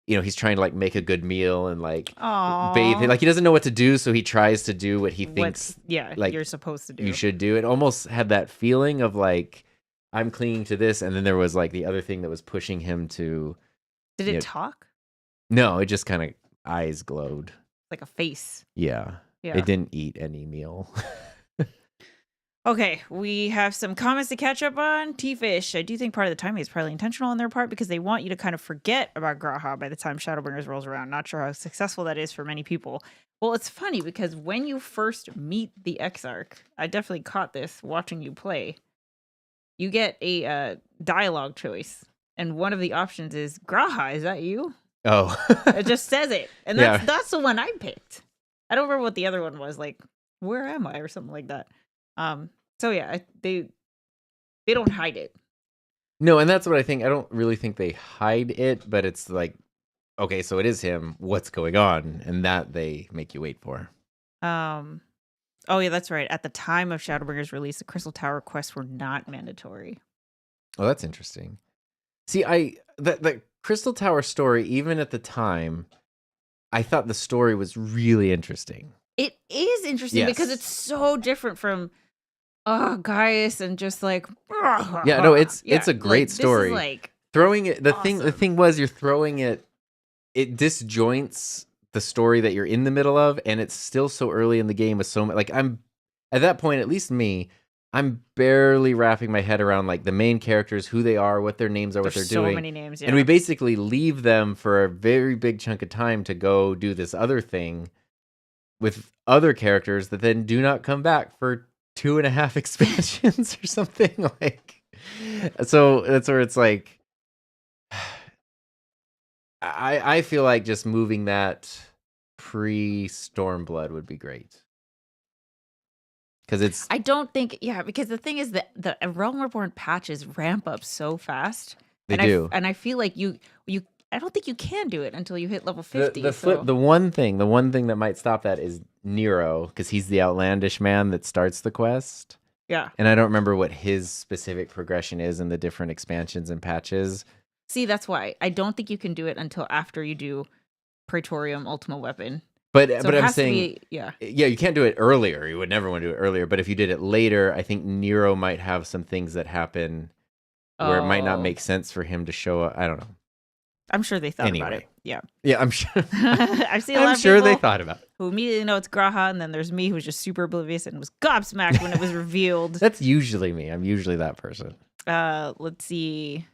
you know, he's trying to like make a good meal and like bathe. Like he doesn't know what to do, so he tries to do what he thinks like you're supposed to do. You should do. It almost had that feeling of like, I'm clinging to this, and then there was like the other thing that was pushing him to. Did it talk? No, it just kind of eyes glowed. Like a face. Yeah. It didn't eat any meal. Okay, we have some comments to catch up on. T-Fish, I do think part of the timing is probably intentional on their part because they want you to kind of forget about Graha by the time Shadowbringers rolls around. Not sure how successful that is for many people. Well, it's funny because when you first meet the Exarch, I definitely caught this watching you play. You get a dialogue choice, and one of the options is, Graha, is that you? Oh. It just says it. And that's the one I picked. I don't remember what the other one was, like, where am I? Or something like that. So yeah, they don't hide it. No, and that's what I think. I don't really think they hide it, but it's like, okay, so it is him. What's going on? And that they make you wait for. Oh yeah, that's right. At the time of Shadowbringers release, the Crystal Tower quests were not mandatory. Oh, that's interesting. See, the Crystal Tower story, even at the time, I thought the story was really interesting. It is interesting because it's so different from Gaius and just like yeah, no, it's a great story. This is like throwing it the thing was you're throwing it disjoints the story that you're in the middle of, and it's still so early in the game with so much. Like, I'm at that point, at least me, I'm barely wrapping my head around like the main characters, who they are, what their names are, what they're doing. So many names, and we basically leave them for a very big chunk of time to go do this other thing with other characters that then do not come back for 2.5 expansions or something. Like, so that's where it's like, I feel like just moving that pre-Stormblood would be great. Because it's, I don't think, because the thing is that the Realm Reborn patches ramp up so fast. They do. And I feel like you I don't think you can do it until you hit level 50. The one thing that might stop that is Nero, because he's the outlandish man that starts the quest. Yeah. And I don't remember what his specific progression is in the different expansions and patches. See, that's why. I don't think you can do it until after you do Praetorium Ultima Weapon. But So but it I'm has to saying, be- yeah. you can't do it earlier. You would never want to do it earlier. But if you did it later, I think Nero might have some things that happen where it might not make sense for him to show up. I don't know. I'm sure they thought about it. Yeah. Yeah, I'm sure. I've seen a lot I'm of sure people they thought about it. who immediately know it's Graha, and then there's me who's just super oblivious and was gobsmacked when it was revealed. That's usually me. I'm usually that person. Let's see.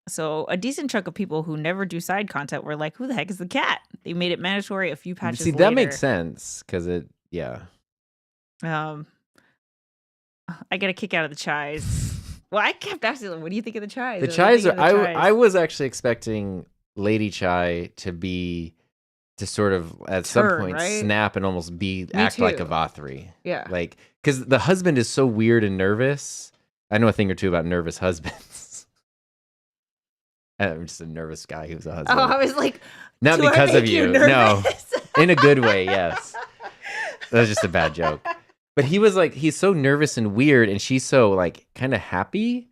So a decent chunk of people who never do side content were like, who the heck is the cat? They made it mandatory a few patches later. That makes sense, because I get a kick out of the Chais. Well, I kept asking them, what do you think of the Chais? The Chais I was actually expecting Lady Chai to be to sort of at some Turn, point right? snap and almost act like a too. Vothri. Yeah. Like, because the husband is so weird and nervous. I know a thing or two about nervous husbands. I'm just a nervous guy who's a husband. Oh, I was like, Not do I because of make you. nervous? No. In a good way, yes. That was just a bad joke. But he was like, he's so nervous and weird, and she's so like kind of happy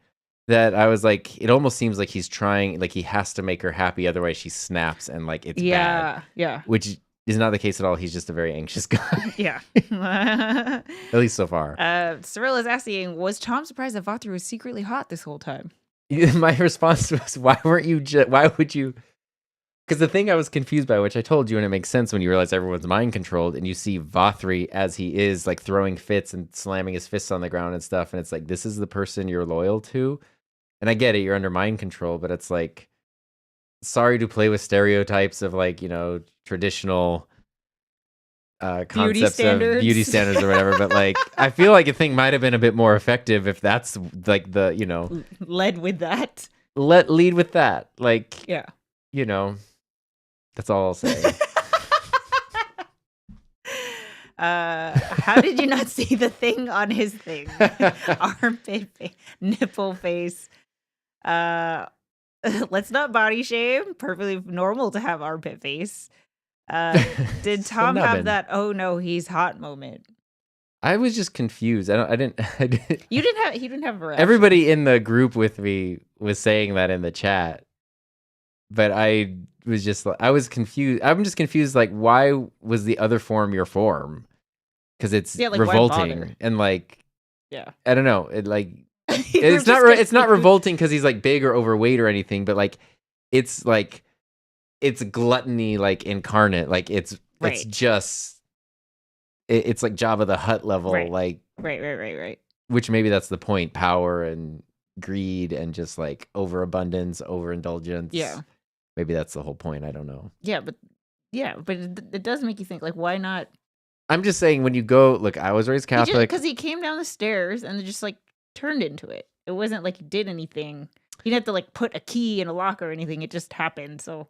that I was like, it almost seems like he's trying, like he has to make her happy, otherwise she snaps and like it's bad. Yeah. Which is not the case at all. He's just a very anxious guy. Yeah. At least so far. Cyril is asking, was Tom surprised that Vothri was secretly hot this whole time? My response was, why would you? Because the thing I was confused by, which I told you, and it makes sense when you realize everyone's mind controlled, and you see Vothri as he is, like throwing fits and slamming his fists on the ground and stuff, and it's like, this is the person you're loyal to. And I get it, you're under mind control, but it's like, sorry to play with stereotypes of like, traditional concepts of beauty standards or whatever, but like, I feel like a thing might have been a bit more effective if that's like the, led with that. lead with that. Like, yeah. That's all I'll say. How did you not see the thing on his thing? Armpit face, nipple face. Let's not body shame. Perfectly normal to have armpit face. Did Tom have that, oh no, he's hot moment? I was just confused. I didn't. He didn't have a reaction. Everybody in the group with me was saying that in the chat, but I was confused. I'm just confused. Like, why was the other form your form? Because it's revolting and like, yeah, I don't know. It like, it's not revolting because he's like big or overweight or anything, but like, it's gluttony like incarnate. Like it's just. It's like Jabba the Hutt level, like right. Which maybe that's the point: power and greed, and just like overabundance, overindulgence. Yeah, maybe that's the whole point. I don't know. Yeah, but it does make you think. Like, why not? I'm just saying, when you go look, I was raised Catholic because he came down the stairs and just like turned into it. It wasn't like he did anything. He didn't have to like put a key in a lock or anything. It just happened. So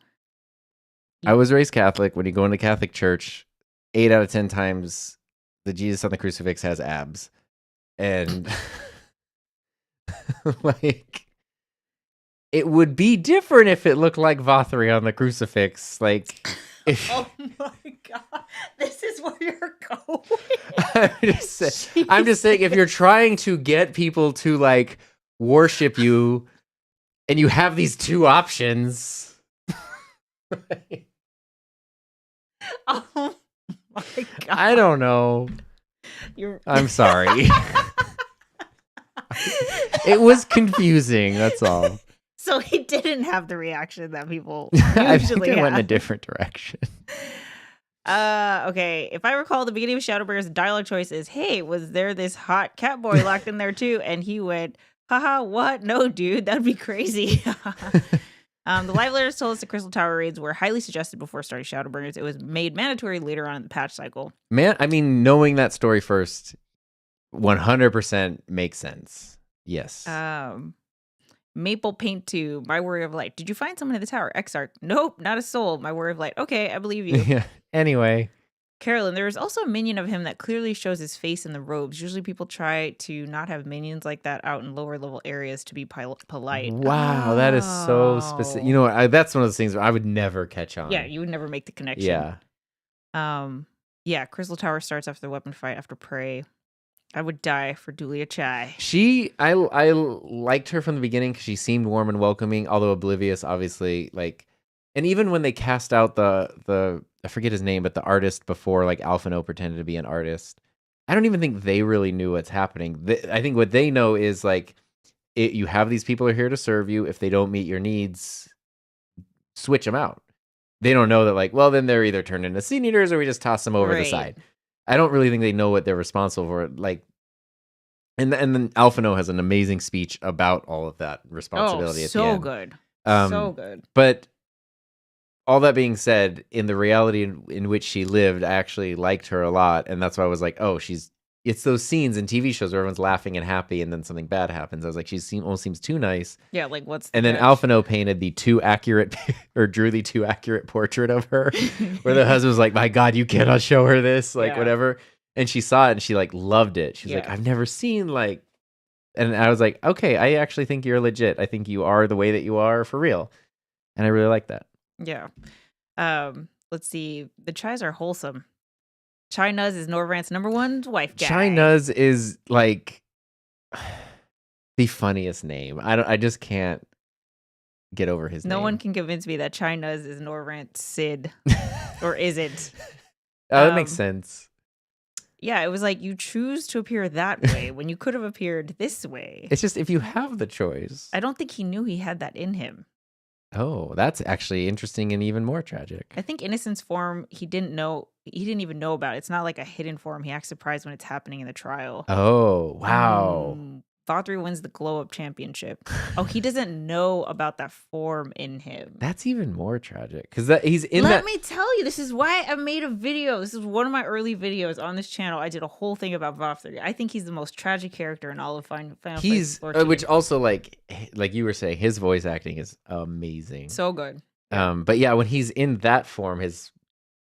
I was raised Catholic. When you go into Catholic church, 8 out of 10 times the Jesus on the crucifix has abs. And like, it would be different if it looked like Vothri on the crucifix. Like, oh my god, this is where you're going. I'm just saying, if you're trying to get people to like worship you and you have these two options. Oh my god. I don't know. I'm sorry. It was confusing, that's all. So he didn't have the reaction that people I think usually I went in a have. different direction. Okay. If I recall, the beginning of Shadowbringers' dialogue choice is, hey, was there this hot cat boy locked in there too? And he went, haha, what? No, dude, that'd be crazy. The live letters told us the Crystal Tower raids were highly suggested before starting Shadowbringers. It was made mandatory later on in the patch cycle. Man, I mean, knowing that story first 100% makes sense. Yes. Maple Paint 2, My Worry of Light. Did you find someone in the tower? Exarch. Nope, not a soul. My Worry of Light. Okay, I believe you. Yeah. Anyway. Carolyn, there is also a minion of him that clearly shows his face in the robes. Usually people try to not have minions like that out in lower level areas to be polite. Wow, that is so specific. You know what? That's one of those things where I would never catch on. Yeah, you would never make the connection. Yeah. Yeah, Crystal Tower starts after the weapon fight after Prey. I would die for Dulia Chai. I liked her from the beginning because she seemed warm and welcoming, although oblivious, obviously. Like, and even when they cast out the I forget his name, but the artist before, like Alphino pretended to be an artist, I don't even think they really knew what's happening. I think what they know is like, you have these people are here to serve you. If they don't meet your needs, switch them out. They don't know that, like, well, then they're either turned into Sea Eaters or we just toss them over the side. I don't really think they know what they're responsible for. Like, and then Alphino has an amazing speech about all of that responsibility. At the end. Good. So good. But all that being said, in the reality in which she lived, I actually liked her a lot, and that's why I was like, oh, she's it's those scenes in TV shows where everyone's laughing and happy, and then something bad happens. I was like, almost seems too nice. Yeah, like what's? And then Alphino painted the too accurate, or drew the too accurate portrait of her, where the husband was like, "My God, you cannot show her this," like whatever. And she saw it and she like loved it. She was like, "I've never seen like," and I was like, "Okay, I actually think you're legit. I think you are the way that you are for real," and I really like that. Yeah. Let's see. The Chais are wholesome. Chai Nuz is Norvrant's #1 wife guy. Chai Nuz is like the funniest name. I just can't get over his name. No one can convince me that Chai Nuz is Norvrant's Sid, or isn't. That makes sense. Yeah, it was like you choose to appear that way when you could have appeared this way. It's just if you have the choice. I don't think he knew he had that in him. Oh, that's actually interesting and even more tragic. I think Innocence form, he didn't even know about. It's not like a hidden form. He acts surprised when it's happening in the trial. Oh, wow. Valtteri wins the glow up championship. Oh, he doesn't know about that form in him. That's even more tragic because he's in Let me tell you, this is why I made a video. This is one of my early videos on this channel. I did a whole thing about Valtteri. I think he's the most tragic character in all of Final Fantasy 14. Which also like you were saying, his voice acting is amazing. So good. But yeah, when he's in that form, his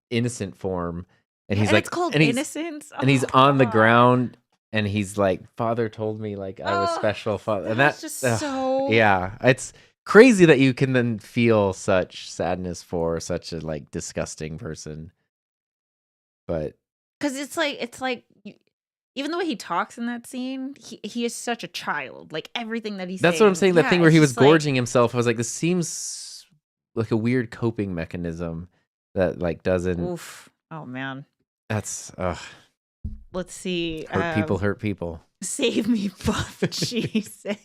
innocent form, and he's like, it's called Innocence, and he's on the ground. And he's like, "Father told me like I was special." Father, and that's just so. Yeah, it's crazy that you can then feel such sadness for such a like disgusting person. But because it's like even the way he talks in that scene, he is such a child. Like everything that he's. That's what I'm saying. That thing where he was gorging himself, I was like, this seems like a weird coping mechanism that like doesn't. Oof! Oh man. That's. Let's see. Hurt people. Save me, Buff Jesus.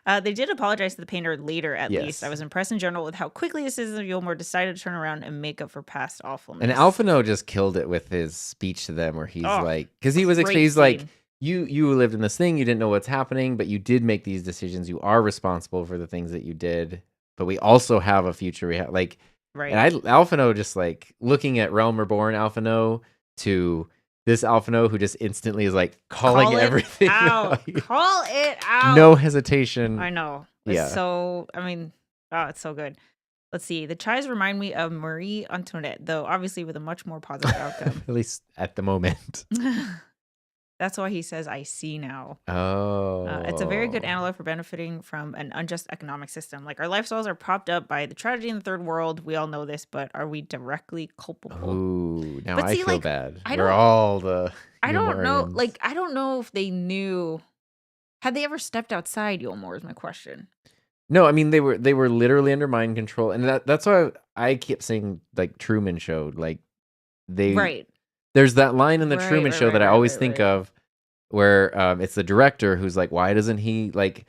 They did apologize to the painter later, at least. I was impressed in general with how quickly the citizens of Yulmore decided to turn around and make up for past awfulness. And Alphino just killed it with his speech to them, where he's like, because he's like, you lived in this thing, you didn't know what's happening, but you did make these decisions. You are responsible for the things that you did, but we also have a future. Like. Right. And Alphino just like looking at Realm Reborn Alphino to this Alphino who just instantly is like calling everything out. Call it out. No hesitation. I know. It's so, I mean, it's so good. Let's see. The Chais remind me of Marie Antoinette, though obviously with a much more positive outcome. At least at the moment. That's why he says, "I see now." Oh. It's a very good analog for benefiting from an unjust economic system. Like our lifestyles are propped up by the tragedy in the third world. We all know this, but are we directly culpable? Ooh, now I feel bad. I don't know. Like, I don't know if they knew. Had they ever stepped outside Yulmore is my question. No, I mean they were literally under mind control, and that's why I kept saying like Truman Show. Like they There's that line in the Truman Show that I always think of where it's the director who's like, why doesn't he, like,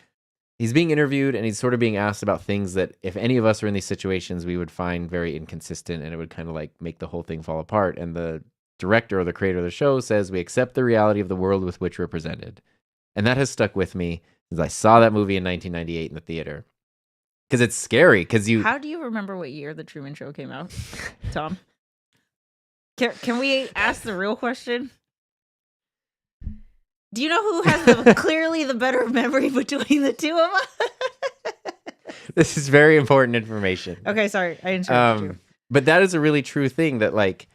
he's being interviewed and he's sort of being asked about things that if any of us were in these situations, we would find very inconsistent and it would kind of like make the whole thing fall apart. And the director or the creator of the show says, we accept the reality of the world with which we're presented. And that has stuck with me since I saw that movie in 1998 in the theater. Because it's scary. How do you remember what year the Truman Show came out, Tom? Can we ask the real question? Do you know who has clearly the better memory between the two of us? This is very important information. Okay, sorry. I interrupted you. But that is a really true thing that, like,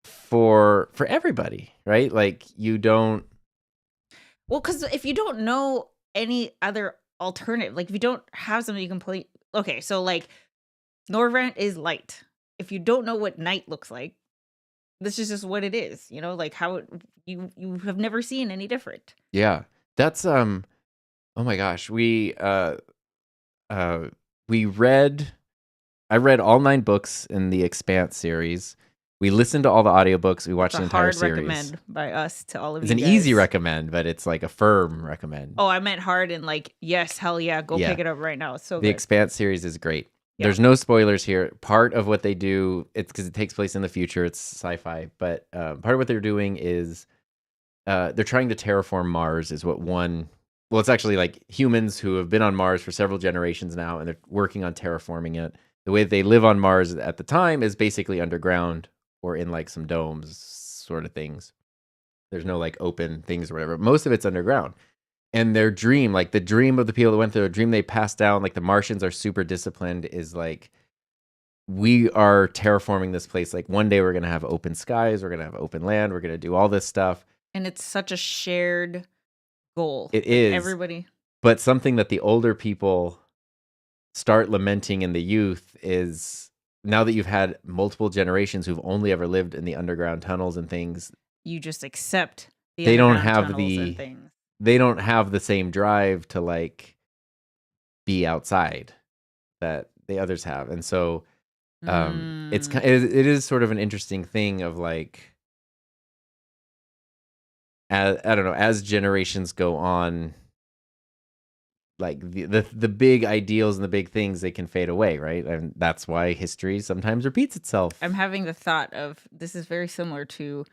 for everybody, right? Like, you don't... Well, because if you don't know any other alternative, like, if you don't have something you can play... Okay, so, like, Norvrant is light. If you don't know what night looks like, this is just what it is, you know, like how you have never seen any different. Yeah, that's oh my gosh, I read all 9 books in the Expanse series. We listened to all the audiobooks. We watched the entire series. Hard recommend by us to all of you. It's an easy recommend, but it's like a firm recommend. Oh, I meant hard and like yes, hell yeah, go pick it up right now. It's so the good. Expanse series is great. There's no spoilers here. Part of what they do, it's because it takes place in the future. It's sci-fi, but part of what they're doing is they're trying to terraform Mars. Is what one? Well, it's actually like humans who have been on Mars for several generations now, and they're working on terraforming it. The way that they live on Mars at the time is basically underground, or in like some domes sort of things. There's no like open things or whatever. Most of it's underground. And their dream, like the dream of the people that went through, a dream they passed down, like the Martians are super disciplined, is like, we are terraforming this place. Like one day we're going to have open skies, we're going to have open land, we're going to do all this stuff. And it's such a shared goal. It is. Everybody. But something that the older people start lamenting in the youth is, now that you've had multiple generations who've only ever lived in the underground tunnels and things, you just accept they don't underground have tunnels and things. They don't have the same drive to like be outside that the others have. And so it is sort of an interesting thing of like, I don't know, as generations go on, like the big ideals and the big things, they can fade away, right? And that's why history sometimes repeats itself. I'm having the thought of, this is very similar to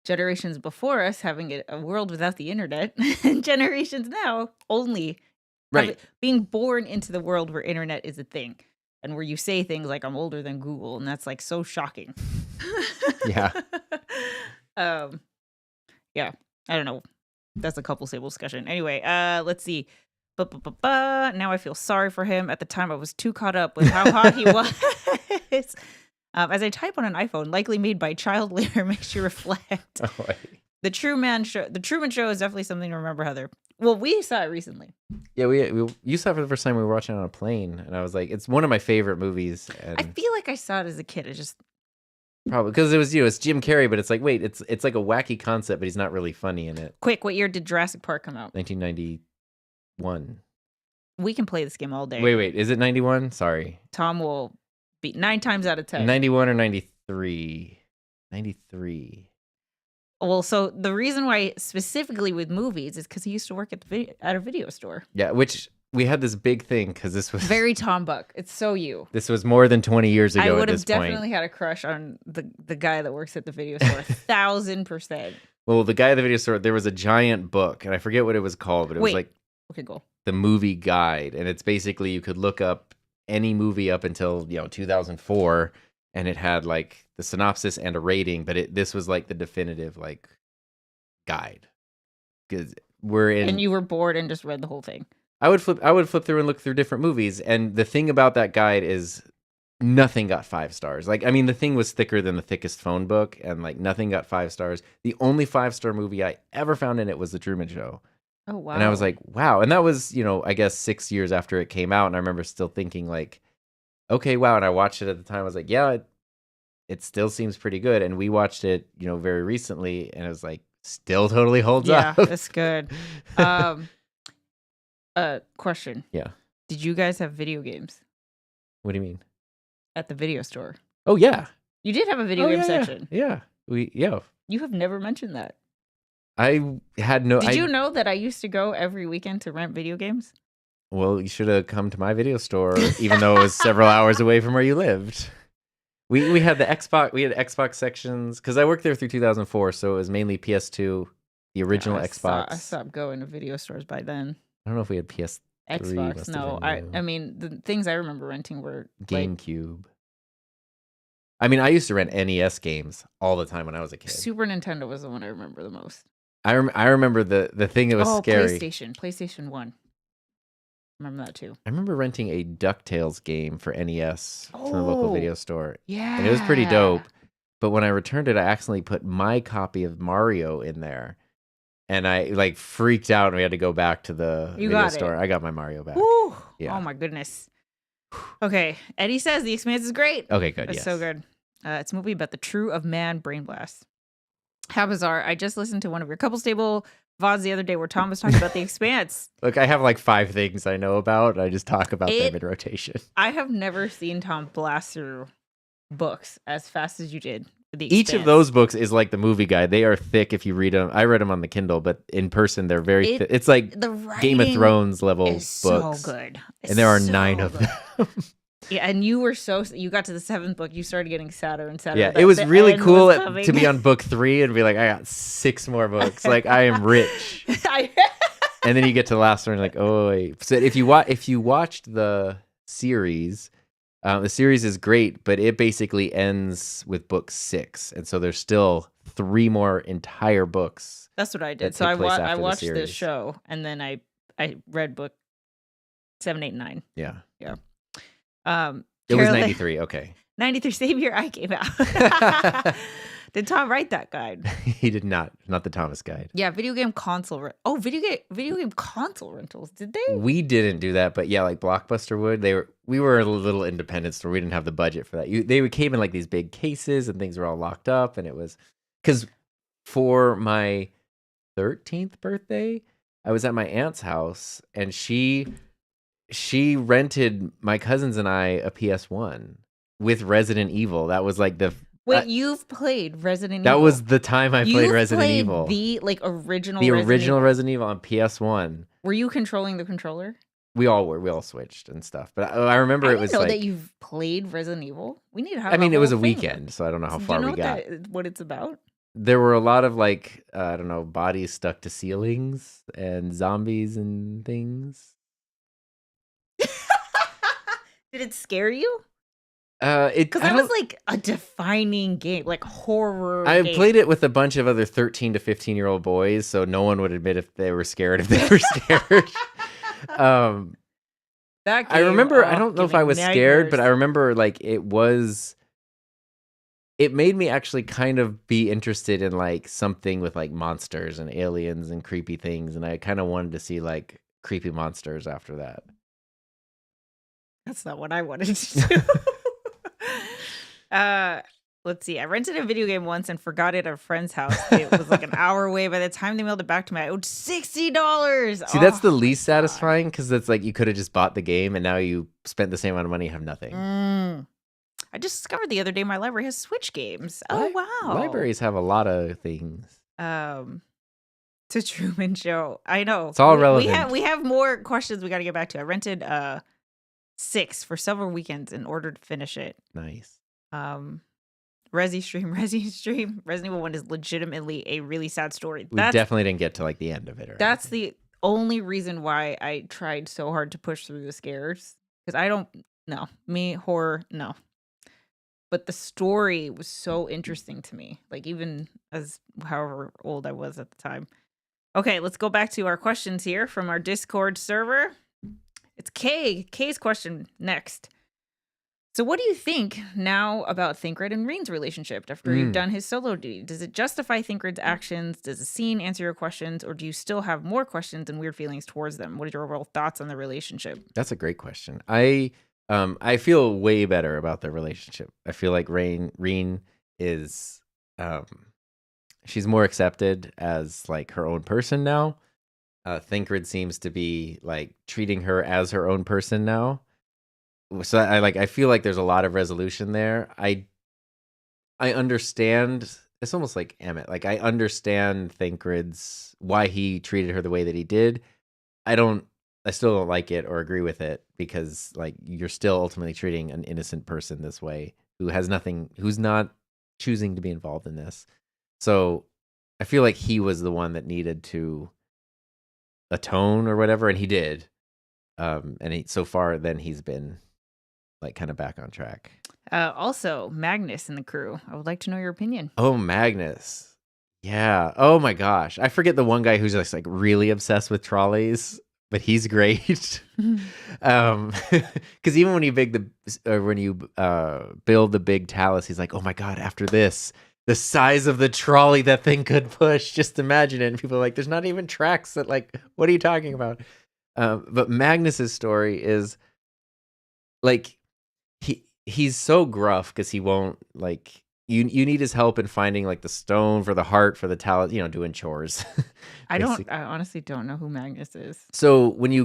generations before us having a world without the internet, and generations now only being born into the world where internet is a thing, and where you say things like, I'm older than Google, and that's like so shocking. Yeah. Yeah, I don't know. That's a couple table discussion. Anyway, let's see. Now I feel sorry for him. At the time, I was too caught up with how hot he was. As I type on an iPhone, likely made by child labor, makes you reflect. Oh, The Truman Show is definitely something to remember, Heather. Well, we saw it recently. Yeah, you saw it for the first time. We were watching it on a plane, and I was like, it's one of my favorite movies. And I feel like I saw it as a kid. It just probably because it was it's Jim Carrey, but it's like, wait, it's like a wacky concept, but he's not really funny in it. Quick, what year did Jurassic Park come out? 1991. We can play this game all day. Wait, is it 91? Sorry. Tom will beat 9 times out of 10. 91 or 93? 93. Well, so the reason why specifically with movies is because he used to work at a video store. Yeah, which we had this big thing because this was very Tom Buck. It's so you. This was more than 20 years ago. I would have definitely had a crush on the guy that works at the video store. 1,000%. Well, the guy at the video store, there was a giant book, and I forget what it was called, but it was like okay, cool. The movie guide, and it's basically you could look up any movie up until 2004. And it had like the synopsis and a rating, but this was like the definitive like guide. Because and you were bored and just read the whole thing. I would flip through and look through different movies, and the thing about that guide is nothing got 5 stars. Like, I mean, the thing was thicker than the thickest phone book, and like nothing got 5 stars. The only 5-star movie I ever found in it was The Truman Show. Oh wow! And I was like, wow. And that was I guess 6 years after it came out, and I remember still thinking like, okay, wow. And I watched it at the time. I was like, yeah, it still seems pretty good. And we watched it, very recently, and it was like, still totally holds up. Yeah, that's good. Question. Yeah. Did you guys have video games? What do you mean? At the video store. Oh yeah. You did have a video game section. Yeah. You have never mentioned that. I had no. Did you know that I used to go every weekend to rent video games? Well, you should have come to my video store, even though it was several hours away from where you lived. We had the Xbox. We had Xbox sections because I worked there through 2004, so it was mainly PS2, the original Xbox. I stopped going to video stores by then. I don't know if we had PS3. Xbox. No, I mean the things I remember renting were GameCube. I mean, I used to rent NES games all the time when I was a kid. Super Nintendo was the one I remember the most. I remember the thing that was scary. PlayStation 1. Remember that too. I remember renting a DuckTales game for NES from the local video store. Yeah. And it was pretty dope. But when I returned it, I accidentally put my copy of Mario in there. And I like freaked out, and we had to go back to the video store. I got my Mario back. Woo. Yeah. Oh my goodness. Okay. Eddie says The Expanse is great. Okay, good. It's so good. It's a movie about the true of man brain blast. How bizarre. I just listened to one of your couples table VODs the other day where Tom was talking about The Expanse. Look, I have like 5 things I know about. I just talk about them in rotation. I have never seen Tom blast through books as fast as you did. Each of those books is like the movie guide. They are thick if you read them. I read them on the Kindle, but in person they're very thick. It's like the Game of Thrones level books. So good. And there are 9 of them. Yeah, and you got to the 7th book, you started getting sadder and sadder. Yeah, it was really cool to be on book 3 and be like, I got 6 more books. Like, I am rich. And then you get to the last one, and you're like, oh, wait. So if you watched the series, The series is great, but it basically ends with book 6, and so there's still 3 more entire books That's what I that did. So take place I after the watched this series. show, and then I read book 7, 8, and 9. Yeah. Yeah. It was Carolyn 93, okay. 93, same year I came out. Did Tom write that guide? He did not the Thomas Guide. Yeah, video game console. Video game console rentals. Did they? We didn't do that, but yeah, like Blockbuster would. We were a little independent store. We didn't have the budget for that. They came in like these big cases, and things were all locked up, and it was because for my 13th birthday, I was at my aunt's house, and she rented my cousins and I a PS1 with Resident Evil. That was like Wait, you've played Resident that Evil? was the time I played Resident played Evil. The original The Resident original Evil. Resident Evil on PS1. Were you controlling the controller? We all were. We all switched and stuff. But I remember it was know like that you've played Resident Evil. We need to have. I mean, it was a whole thing. weekend, so I don't know how Do far you know we got. what it's about? There were a lot of like I don't know, bodies stuck to ceilings and zombies and things. Did it scare you? Because that was like a defining game, like horror. I game. played it with a bunch of other 13 to 15-year-old boys, so no one would admit if they were scared if they were scared. That game, I remember. I don't know if I was scared, but I remember like it made me actually kind of be interested in like something with like monsters and aliens and creepy things, and I kind of wanted to see like creepy monsters after that. That's not what I wanted to do. Let's see. I rented a video game once and forgot it at a friend's house. It was like an hour away. By the time they mailed it back to me, I owed $60. See, that's the least satisfying because it's like you could have just bought the game and now you spent the same amount of money and have nothing. I just discovered the other day my library has Switch games. Oh, wow. Libraries have a lot of things. To Truman Show. I know. It's all relevant. We have more questions we got to get back to. I rented 6 for several weekends in order to finish it. Nice. Resi stream. Resident Evil 1 is legitimately a really sad story. We definitely didn't get to like the end of it. That's the only reason why I tried so hard to push through the scares. Because I don't know. Horror, no. But the story was so interesting to me. Like even as however old I was at the time. Okay, let's go back to our questions here from our Discord server. It's Kay's question next. So what do you think now about Thinkred and Reen's relationship after you've done his solo duty? Does it justify Thinkred's actions? Does the scene answer your questions? Or do you still have more questions and weird feelings towards them? What are your overall thoughts on the relationship? That's a great question. I feel way better about their relationship. I feel like Reen is she's more accepted as like her own person now. Thinkred seems to be like treating her as her own person now. So I feel like there's a lot of resolution there. I understand. It's almost like Emmett. Like I understand Thinkred's why he treated her the way that he did. I still don't like it or agree with it because like you're still ultimately treating an innocent person this way who's not choosing to be involved in this. So I feel like he was the one that needed to atone or whatever, and he did. So far then he's been like kind of back on track. Also, Magnus and the crew. I would like to know your opinion. Oh, Magnus. Yeah. Oh my gosh. I forget the one guy who's just like really obsessed with trolleys, but he's great. Because even when you build the big talus, he's like, oh my God, after this, the size of the trolley that thing could push, just imagine it. And people are like, there's not even tracks that like, what are you talking about? But Magnus's story is like, he's so gruff because he won't like you need his help in finding like the stone for the heart for the talent, doing chores. I honestly don't know who Magnus is. So when you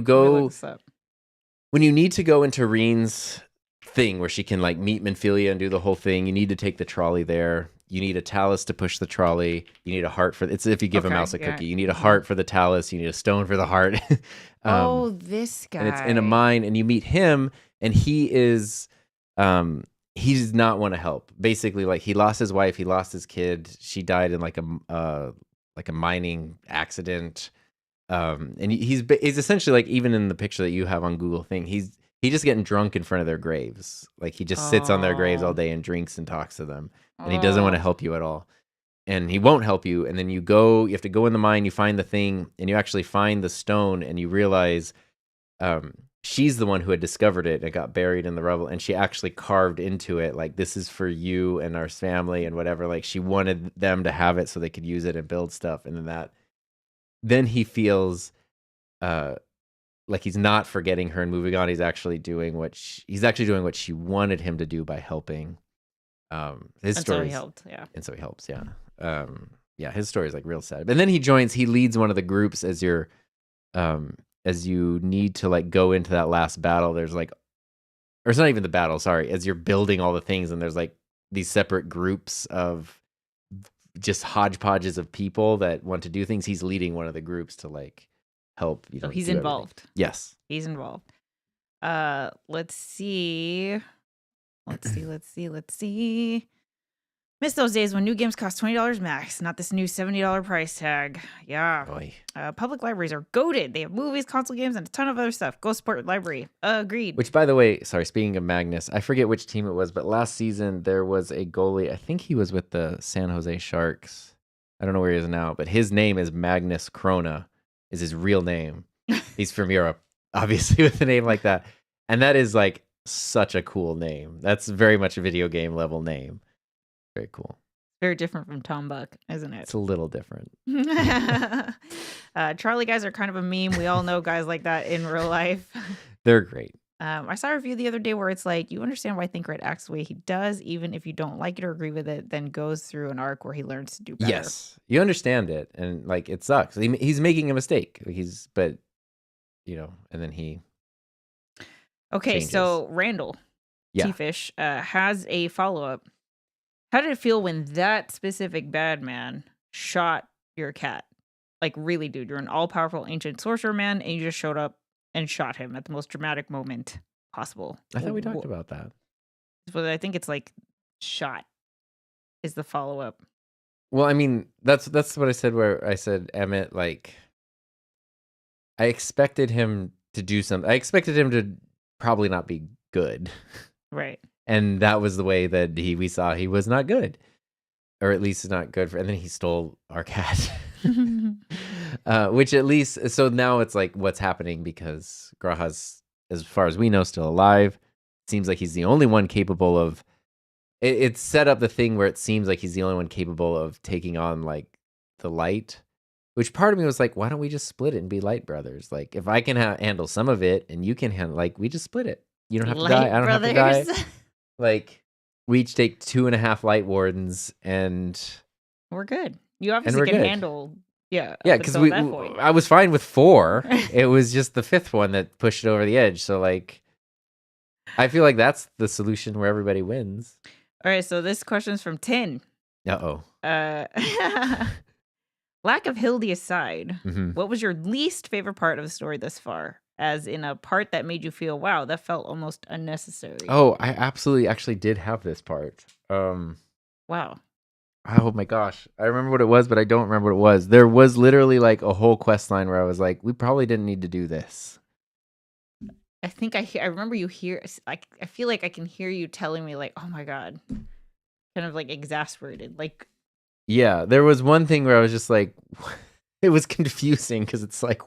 need to go into Reen's thing where she can like meet Minfilia and do the whole thing, you need to take the trolley there. You need a talus to push the trolley. You need a heart for it's if you give a mouse a cookie. You need a heart for the talus. You need a stone for the heart. This guy. And it's in a mine, and you meet him, and he does not want to help. Basically, like he lost his wife, he lost his kid. She died in like a mining accident. And he's essentially like even in the picture that you have on Google thing, He just getting drunk in front of their graves. Like he just sits on their graves all day and drinks and talks to them. And he doesn't want to help you at all. And he won't help you. And then you have to go in the mine, you find the thing, and you actually find the stone, and you realize she's the one who had discovered it and it got buried in the rubble. And she actually carved into it, like, this is for you and our family and whatever. Like she wanted them to have it so they could use it and build stuff. And then he feels like he's not forgetting her and moving on. He's actually doing what she wanted him to do by helping. His story. So he helped, yeah. And so he helps, yeah. Yeah, his story is like real sad. And then he leads one of the groups as you need to like go into that last battle. There's like, or it's not even the battle, sorry, as you're building all the things, and there's like these separate groups of just hodgepodges of people that want to do things. He's leading one of the groups to like help. So he's involved. Everything. Yes. He's involved. Let's see. Miss those days when new games cost $20 max, not this new $70 price tag. Yeah. Public libraries are goated. They have movies, console games, and a ton of other stuff. Go support your library. Agreed. Which, by the way, sorry, speaking of Magnus, I forget which team it was, but last season there was a goalie. I think he was with the San Jose Sharks. I don't know where he is now, but his name is Magnus Krona, is his real name. He's from Europe, obviously, with a name like that. And that is like such a cool name. That's very much a video game level name. Very cool. Very different from Tom Buck, isn't it? It's a little different. Charlie guys are kind of a meme. We all know guys like that in real life. They're great. I saw a review the other day where it's like, you understand why Thinkred acts the way he does, even if you don't like it or agree with it, then goes through an arc where he learns to do better. Yes, you understand it, and like it sucks. He's making a mistake. And then he. Okay, changes. So Randall, T-Fish, has a follow-up. How did it feel when that specific bad man shot your cat? Like, really, dude, you're an all-powerful ancient sorcerer man, and you just showed up and shot him at the most dramatic moment possible. I thought we talked about that. But I think it's like shot is the follow-up. Well, I mean, that's what I said, where I said, Emmett, like, I expected him to do something. I expected him to probably not be good. Right. And that was the way that we saw he was not good, or at least not good and then he stole our cat, which at least, so now it's like what's happening, because Graha's, as far as we know, still alive. It seems like he's the only one capable of, it's set up the thing where it seems like he's the only one capable of taking on like the light, which part of me was like, why don't we just split it and be light brothers? Like if I can handle some of it and you can handle, like, we just split it. You don't have to die. I don't have to die. Like, we each take 2.5 light wardens, and we're good. You obviously can handle, yeah, because I was fine with 4. It was just the 5th one that pushed it over the edge. So, like, I feel like that's the solution where everybody wins. All right, so this question is from Tin. Uh-oh. Lack of Hildy aside, what was your least favorite part of the story thus far? As in a part that made you feel, wow, that felt almost unnecessary. Oh, I absolutely actually did have this part. Wow. Oh my gosh. I remember what it was, but I don't remember what it was. There was literally like a whole quest line where I was like, we probably didn't need to do this. I think I remember you hear, like, I feel like I can hear you telling me like, oh my God, kind of like exasperated. Like, yeah, there was one thing where I was just like, it was confusing because it's like,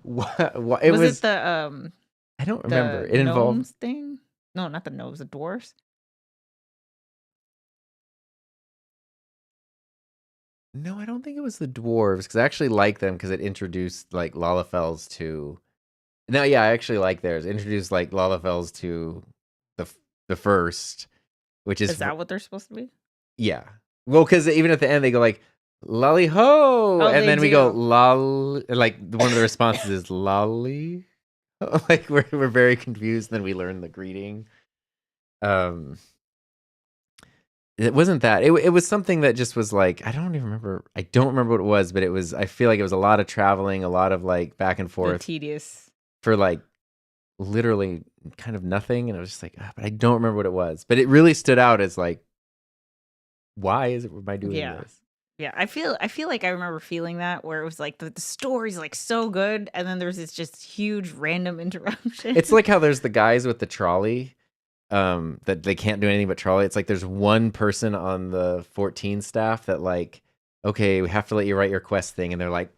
what it was it the I don't remember. It involved thing. No, not the gnomes, the dwarves. No, I don't think it was the dwarves, because I actually like them because it introduced like Lalafels to. No, yeah, I actually like theirs. Introduced like Lalafels to the first, which is that what they're supposed to be? Yeah, well, because even at the end they go like lolly ho, and then we go lol. Like one of the responses is lolly. Like we're very confused. Then we learn the greeting. It wasn't that. It was something that just was like, I don't remember what it was, but it was, I feel like it was a lot of traveling, a lot of like back and forth. Tedious. For like literally kind of nothing. And I was just like, but I don't remember what it was. But it really stood out as like, why am I doing this? Yeah, I feel like I remember feeling that where it was like the story's like so good, and then there's this just huge random interruption. It's like how there's the guys with the trolley, that they can't do anything but trolley. It's like there's one person on the 14 staff that like, okay, we have to let you write your quest thing, and they're like,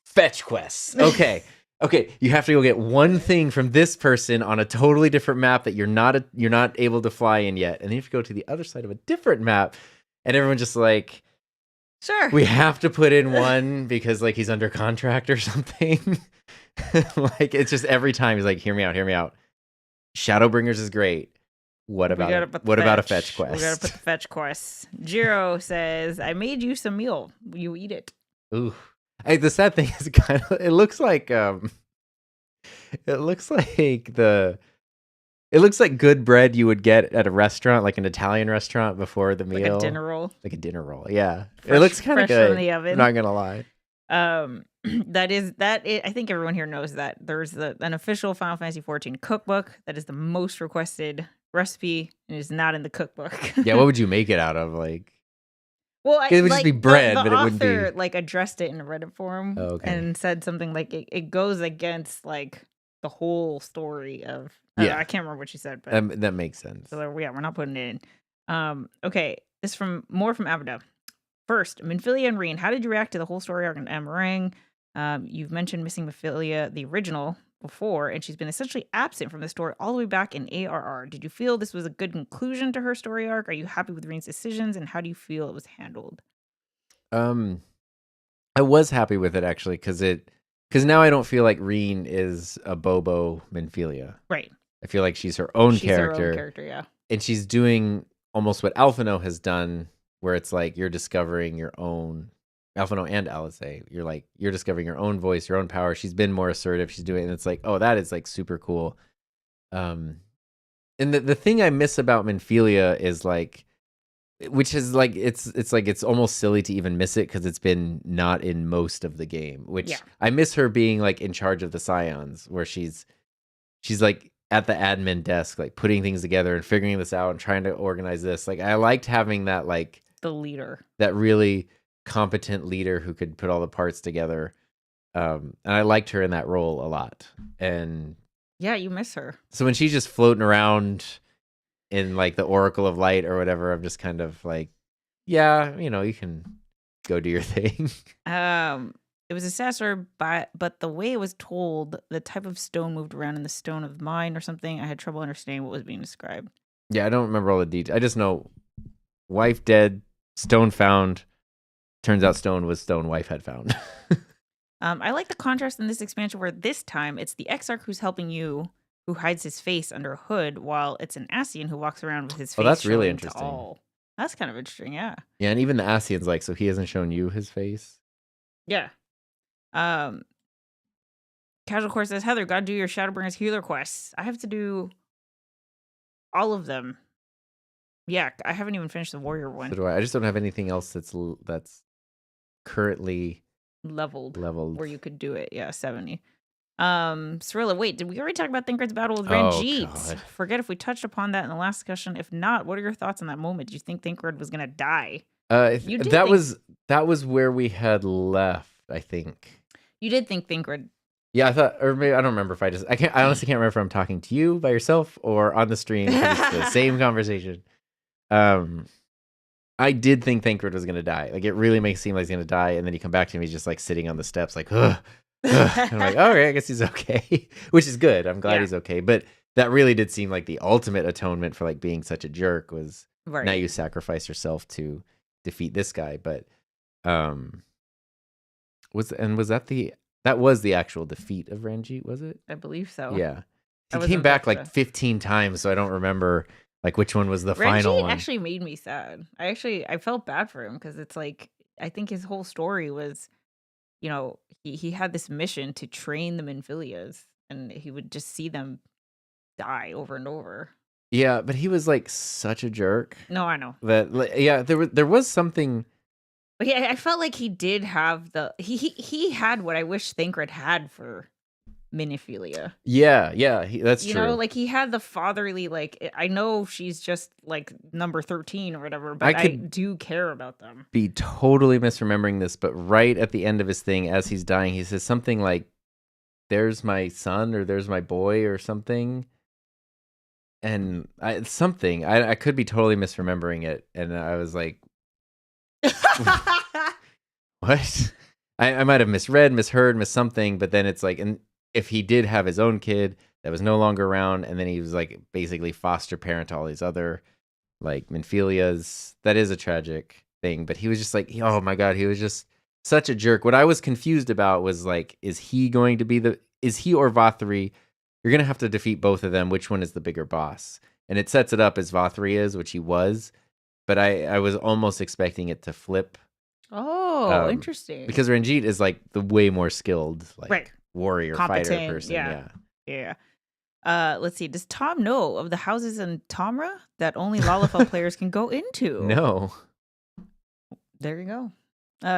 fetch quests. Okay. Okay, you have to go get one thing from this person on a totally different map that you're not able to fly in yet. And then you have to go to the other side of a different map, and everyone's just like, Sure. we have to put in one because like he's under contract or something. Like it's just every time he's like, hear me out. Shadowbringers is great. What about a fetch quest? We gotta put the fetch quest. Jiro says, I made you some meal. Will you eat it? Ooh. The sad thing is it looks like good bread you would get at a restaurant, like an Italian restaurant before the meal. Like a dinner roll. Like a dinner roll, yeah. Fresh, it looks kind of good. From the oven. I'm not gonna lie. I think everyone here knows that there's an official Final Fantasy 14 cookbook that is the most requested recipe and is not in the cookbook. Yeah, what would you make it out of? Like, well, it would just be bread, the but it wouldn't be. author like addressed it in a Reddit forum and said something like it goes against like the whole story of. I can't remember what she said, but that makes sense. So yeah, we're not putting it in. Okay, this from Avida. First, Minfilia and Reen, how did you react to the whole story arc in Amarang? You've mentioned missing Minfilia, the original, before, and she's been essentially absent from the story all the way back in ARR. Did you feel this was a good conclusion to her story arc? Are you happy with Reen's decisions, and how do you feel it was handled? I was happy with it actually, because now I don't feel like Reen is a Bobo Minfilia. Right. I feel like she's her own character. Her own character, yeah. And she's doing almost what Alphino has done, where it's like you're discovering your own. Alphino and Alice, you're discovering your own voice, your own power. She's been more assertive. She's doing, and it's like, oh, that is like super cool. And the thing I miss about Minfilia is like, which is like it's like it's almost silly to even miss it because it's been not in most of the game. Which I miss her being like in charge of the Scions, where she's like at the admin desk, like putting things together and figuring this out and trying to organize this. Like I liked having that, like the leader, that really competent leader who could put all the parts together. And I liked her in that role a lot. And yeah, you miss her. So when she's just floating around in like the Oracle of Light or whatever, I'm just kind of like, yeah, you can go do your thing. It was a sad story, but the way it was told, the type of stone moved around in the Stone of Mind or something, I had trouble understanding what was being described. Yeah, I don't remember all the details. I just know wife dead, stone found. Turns out stone was stone wife had found. I like the contrast in this expansion where this time it's the Exarch who's helping you, who hides his face under a hood, while it's an Ascian who walks around with his face. Oh, that's really interesting. That's kind of interesting, yeah. Yeah, and even the Ascian's like, so he hasn't shown you his face? Yeah. Casual Core says, Heather, gotta do your Shadowbringers healer quests. I have to do all of them. Yeah, I haven't even finished the warrior one. So do I. I just don't have anything else that's currently leveled where you could do it. Yeah, 70. Cirilla, wait, did we already talk about Thancred's battle with Ranjit? God. Forget if we touched upon that in the last discussion. If not, what are your thoughts on that moment? Do you think Thancred was gonna die? That was where we had left, I think. You did think Thancred. Yeah, I thought, or maybe I don't remember if I honestly can't remember if I'm talking to you by yourself or on the stream. It's the same conversation. I did think Thancred was gonna die. Like it really makes it seem like he's gonna die, and then you come back to him, he's just like sitting on the steps, like, ugh. I'm like, all right, I guess he's okay, which is good. I'm glad he's okay. But that really did seem like the ultimate atonement for like being such a jerk was now you sacrifice yourself to defeat this guy. But was the actual defeat of Ranjit, was it? I believe so. Yeah, he came back like 15 times, so I don't remember like which one was the final one. Actually made me sad. I felt bad for him because it's like I think his whole story was, he had this mission to train the Minfilias, and he would just see them die over and over. Yeah, but he was like such a jerk. No, I know. There was something. But yeah, I felt like he did have he had what I wish Thancred had for Miniphilia. Yeah, that's You true. know, like he had the fatherly, like I know she's just like number 13 or whatever, I but I could do care about them. be totally misremembering this, but right at the end of his thing, as he's dying, he says something like, "There's my son," or "There's my boy," or something. And I could be totally misremembering it, and I was like, "What?" I might have misread, misheard, missed something, but then it's like, and if he did have his own kid that was no longer around, and then he was like basically foster parent to all these other like Minphilias, that is a tragic thing. But he was just like, oh my god, he was just such a jerk. What I was confused about was like, is he or Vothri? You're gonna have to defeat both of them. Which one is the bigger boss? And it sets it up as Vothri is, which he was. But I was almost expecting it to flip. Oh, interesting. Because Ranjit is like the way more skilled, like Right. warrior, Competent, fighter person. Yeah. Let's see. Does Tom know of the houses in Tomra that only Lalafell players can go into? No. There you go.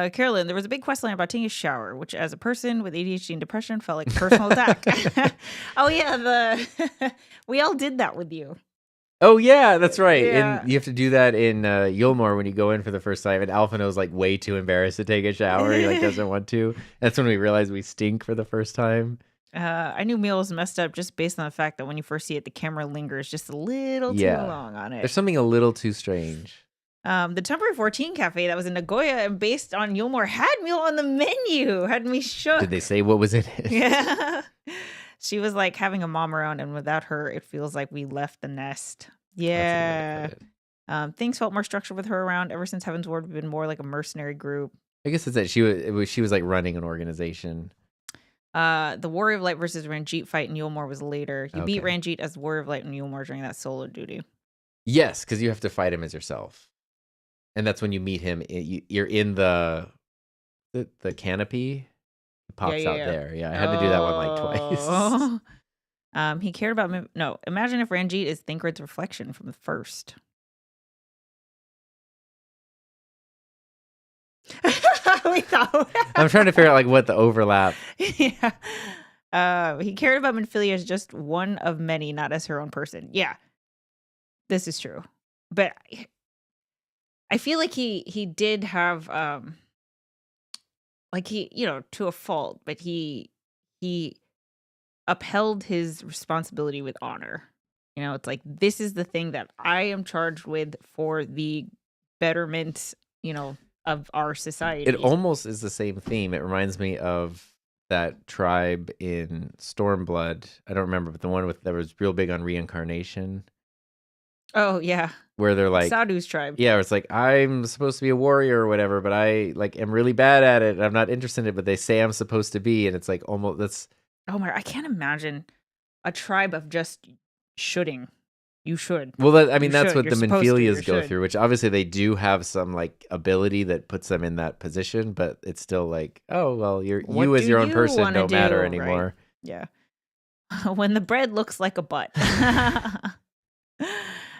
Carolyn, there was a big quest line about taking a shower, which as a person with ADHD and depression felt like a personal attack. Oh yeah, we all did that with you. Oh yeah, that's right. Yeah. And you have to do that in Yulmore when you go in for the first time, and Alphino's like way too embarrassed to take a shower. He like doesn't want to. That's when we realize we stink for the first time. I knew Meal was messed up just based on the fact that when you first see it, the camera lingers just a little too long on it. There's something a little too strange. The Temporary 14 Cafe that was in Nagoya and based on Yulmore had Meal on the menu. Had me shook. Did they say what was in it? Yeah. She was like having a mom around, and without her, it feels like we left the nest. Yeah. Things felt more structured with her around. Ever since Heaven's Ward, we've been more like a mercenary group. I guess it's that she was like running an organization. The Warrior of Light versus Ranjit fight in Yulmore was later. You beat Ranjit as Warrior of Light in Yulmore during that solo duty. Yes, because you have to fight him as yourself. And that's when you meet him. You're in the canopy. It pops out there. Yeah, I had to do that one like twice. He cared about me. No, imagine if Ranjit is Thancred's reflection from the first. I'm trying to figure out like what the overlap. Yeah. He cared about Minphilia as just one of many, not as her own person. Yeah. This is true. But I feel like he did have like he, to a fault, but he upheld his responsibility with honor. It's like, this is the thing that I am charged with for the betterment, of our society. It almost is the same theme. It reminds me of that tribe in Stormblood. I don't remember, but the one that was real big on reincarnation. Oh yeah. Where they're like Sadhu's tribe. Yeah, it's like, I'm supposed to be a warrior or whatever, but I like am really bad at it and I'm not interested in it, but they say I'm supposed to be, and it's like almost that's Oh my, I can't imagine a tribe of just shoulding. You should. Well, that's what You're the supposed to. Minphilias You go should. through, which obviously they do have some like ability that puts them in that position, but it's still like, oh well, What you as do your own you person wanna don't matter do, anymore. Yeah. When the bread looks like a butt.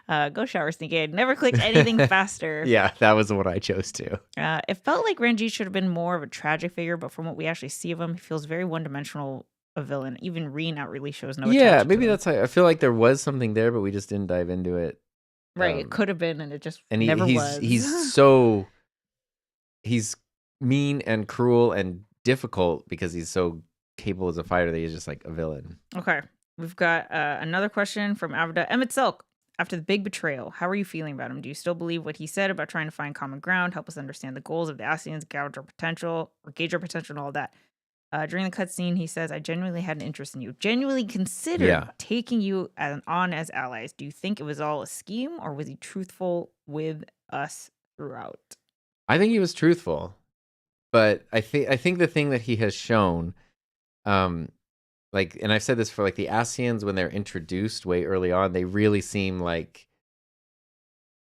Go shower, Sneakade. Never clicked anything faster. Yeah, that was the one I chose too. It felt like Ranjit should have been more of a tragic figure, but from what we actually see of him, he feels very one-dimensional a villain. Even Reen out really shows no Yeah, attention maybe to him. that's how I feel like there was something there, but we just didn't dive into it. Right, it could have been, and it just And never was. he's mean and cruel and difficult because he's so capable as a fighter that he's just like a villain. Okay, we've got another question from Avida. Emmett Silk. After the big betrayal, how are you feeling about him? Do you still believe what he said about trying to find common ground, help us understand the goals of the Ascians, gauge our potential, and all that? During the cutscene, he says, I genuinely had an interest in you. Genuinely considered taking you on as allies. Do you think it was all a scheme, or was he truthful with us throughout? I think he was truthful. But I think the thing that he has shown, like, and I've said this for like the Ascians, when they're introduced way early on, they really seem like,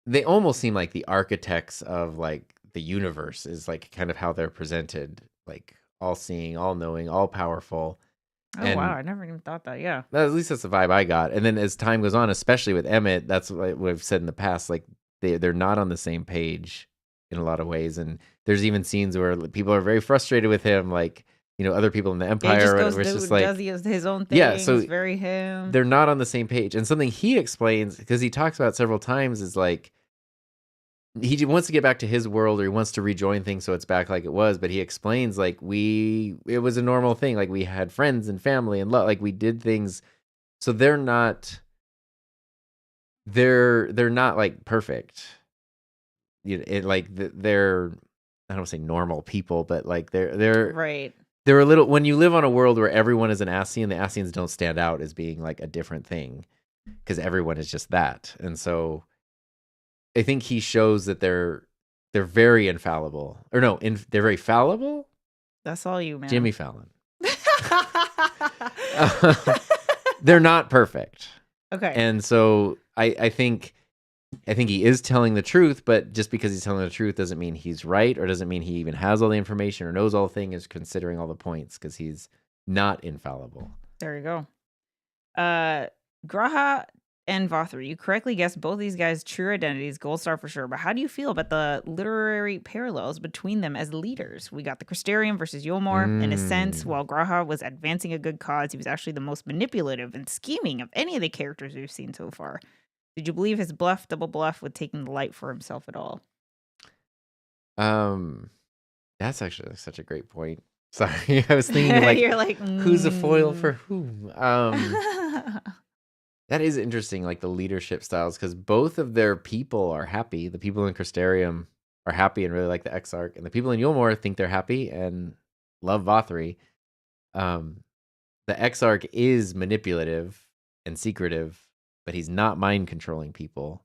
they almost seem like the architects of like the universe, is like kind of how they're presented, like all seeing, all knowing, all powerful. Oh, wow, I never even thought that. Yeah, at least that's the vibe I got. And then as time goes on, especially with Emmett, that's what I've said in the past, like they're not on the same page in a lot of ways. And there's even scenes where people are very frustrated with him, like other people in the Yeah, he empire just or goes whatever. It's just does like, his own yeah, things, so very him. they're not on the same page. And something he explains, because he talks about several times, is like he wants to get back to his world, or he wants to rejoin things so it's back like it was. But he explains like it was a normal thing. Like we had friends and family and love. Like we did things. So they're not like perfect. They're, I don't say normal people, but like they're Right. they're a little, when you live on a world where everyone is an Ascian, the Ascians don't stand out as being like a different thing because everyone is just that. And so I think he shows that they're very infallible. Or no, they're very fallible. That's all you, man. Jimmy Fallon. They're not perfect. Okay. And so I think he is telling the truth, but just because he's telling the truth doesn't mean he's right, or doesn't mean he even has all the information or knows all the things, considering all the points, because he's not infallible. There you go. Graha and Vothri, you correctly guessed both these guys' true identities, gold star for sure. But how do you feel about the literary parallels between them as leaders? We got the Crystarium versus Yulmor. In a sense, while Graha was advancing a good cause, he was actually the most manipulative and scheming of any of the characters we've seen so far. Did you believe his double bluff with taking the light for himself at all? That's actually such a great point. Sorry, I was thinking like, you're like, who's a foil for whom? That is interesting, like the leadership styles, because both of their people are happy. The people in Crystarium are happy and really like the Exarch, and the people in Yulmor think they're happy and love Vothri. The Exarch is manipulative and secretive, but he's not mind controlling people.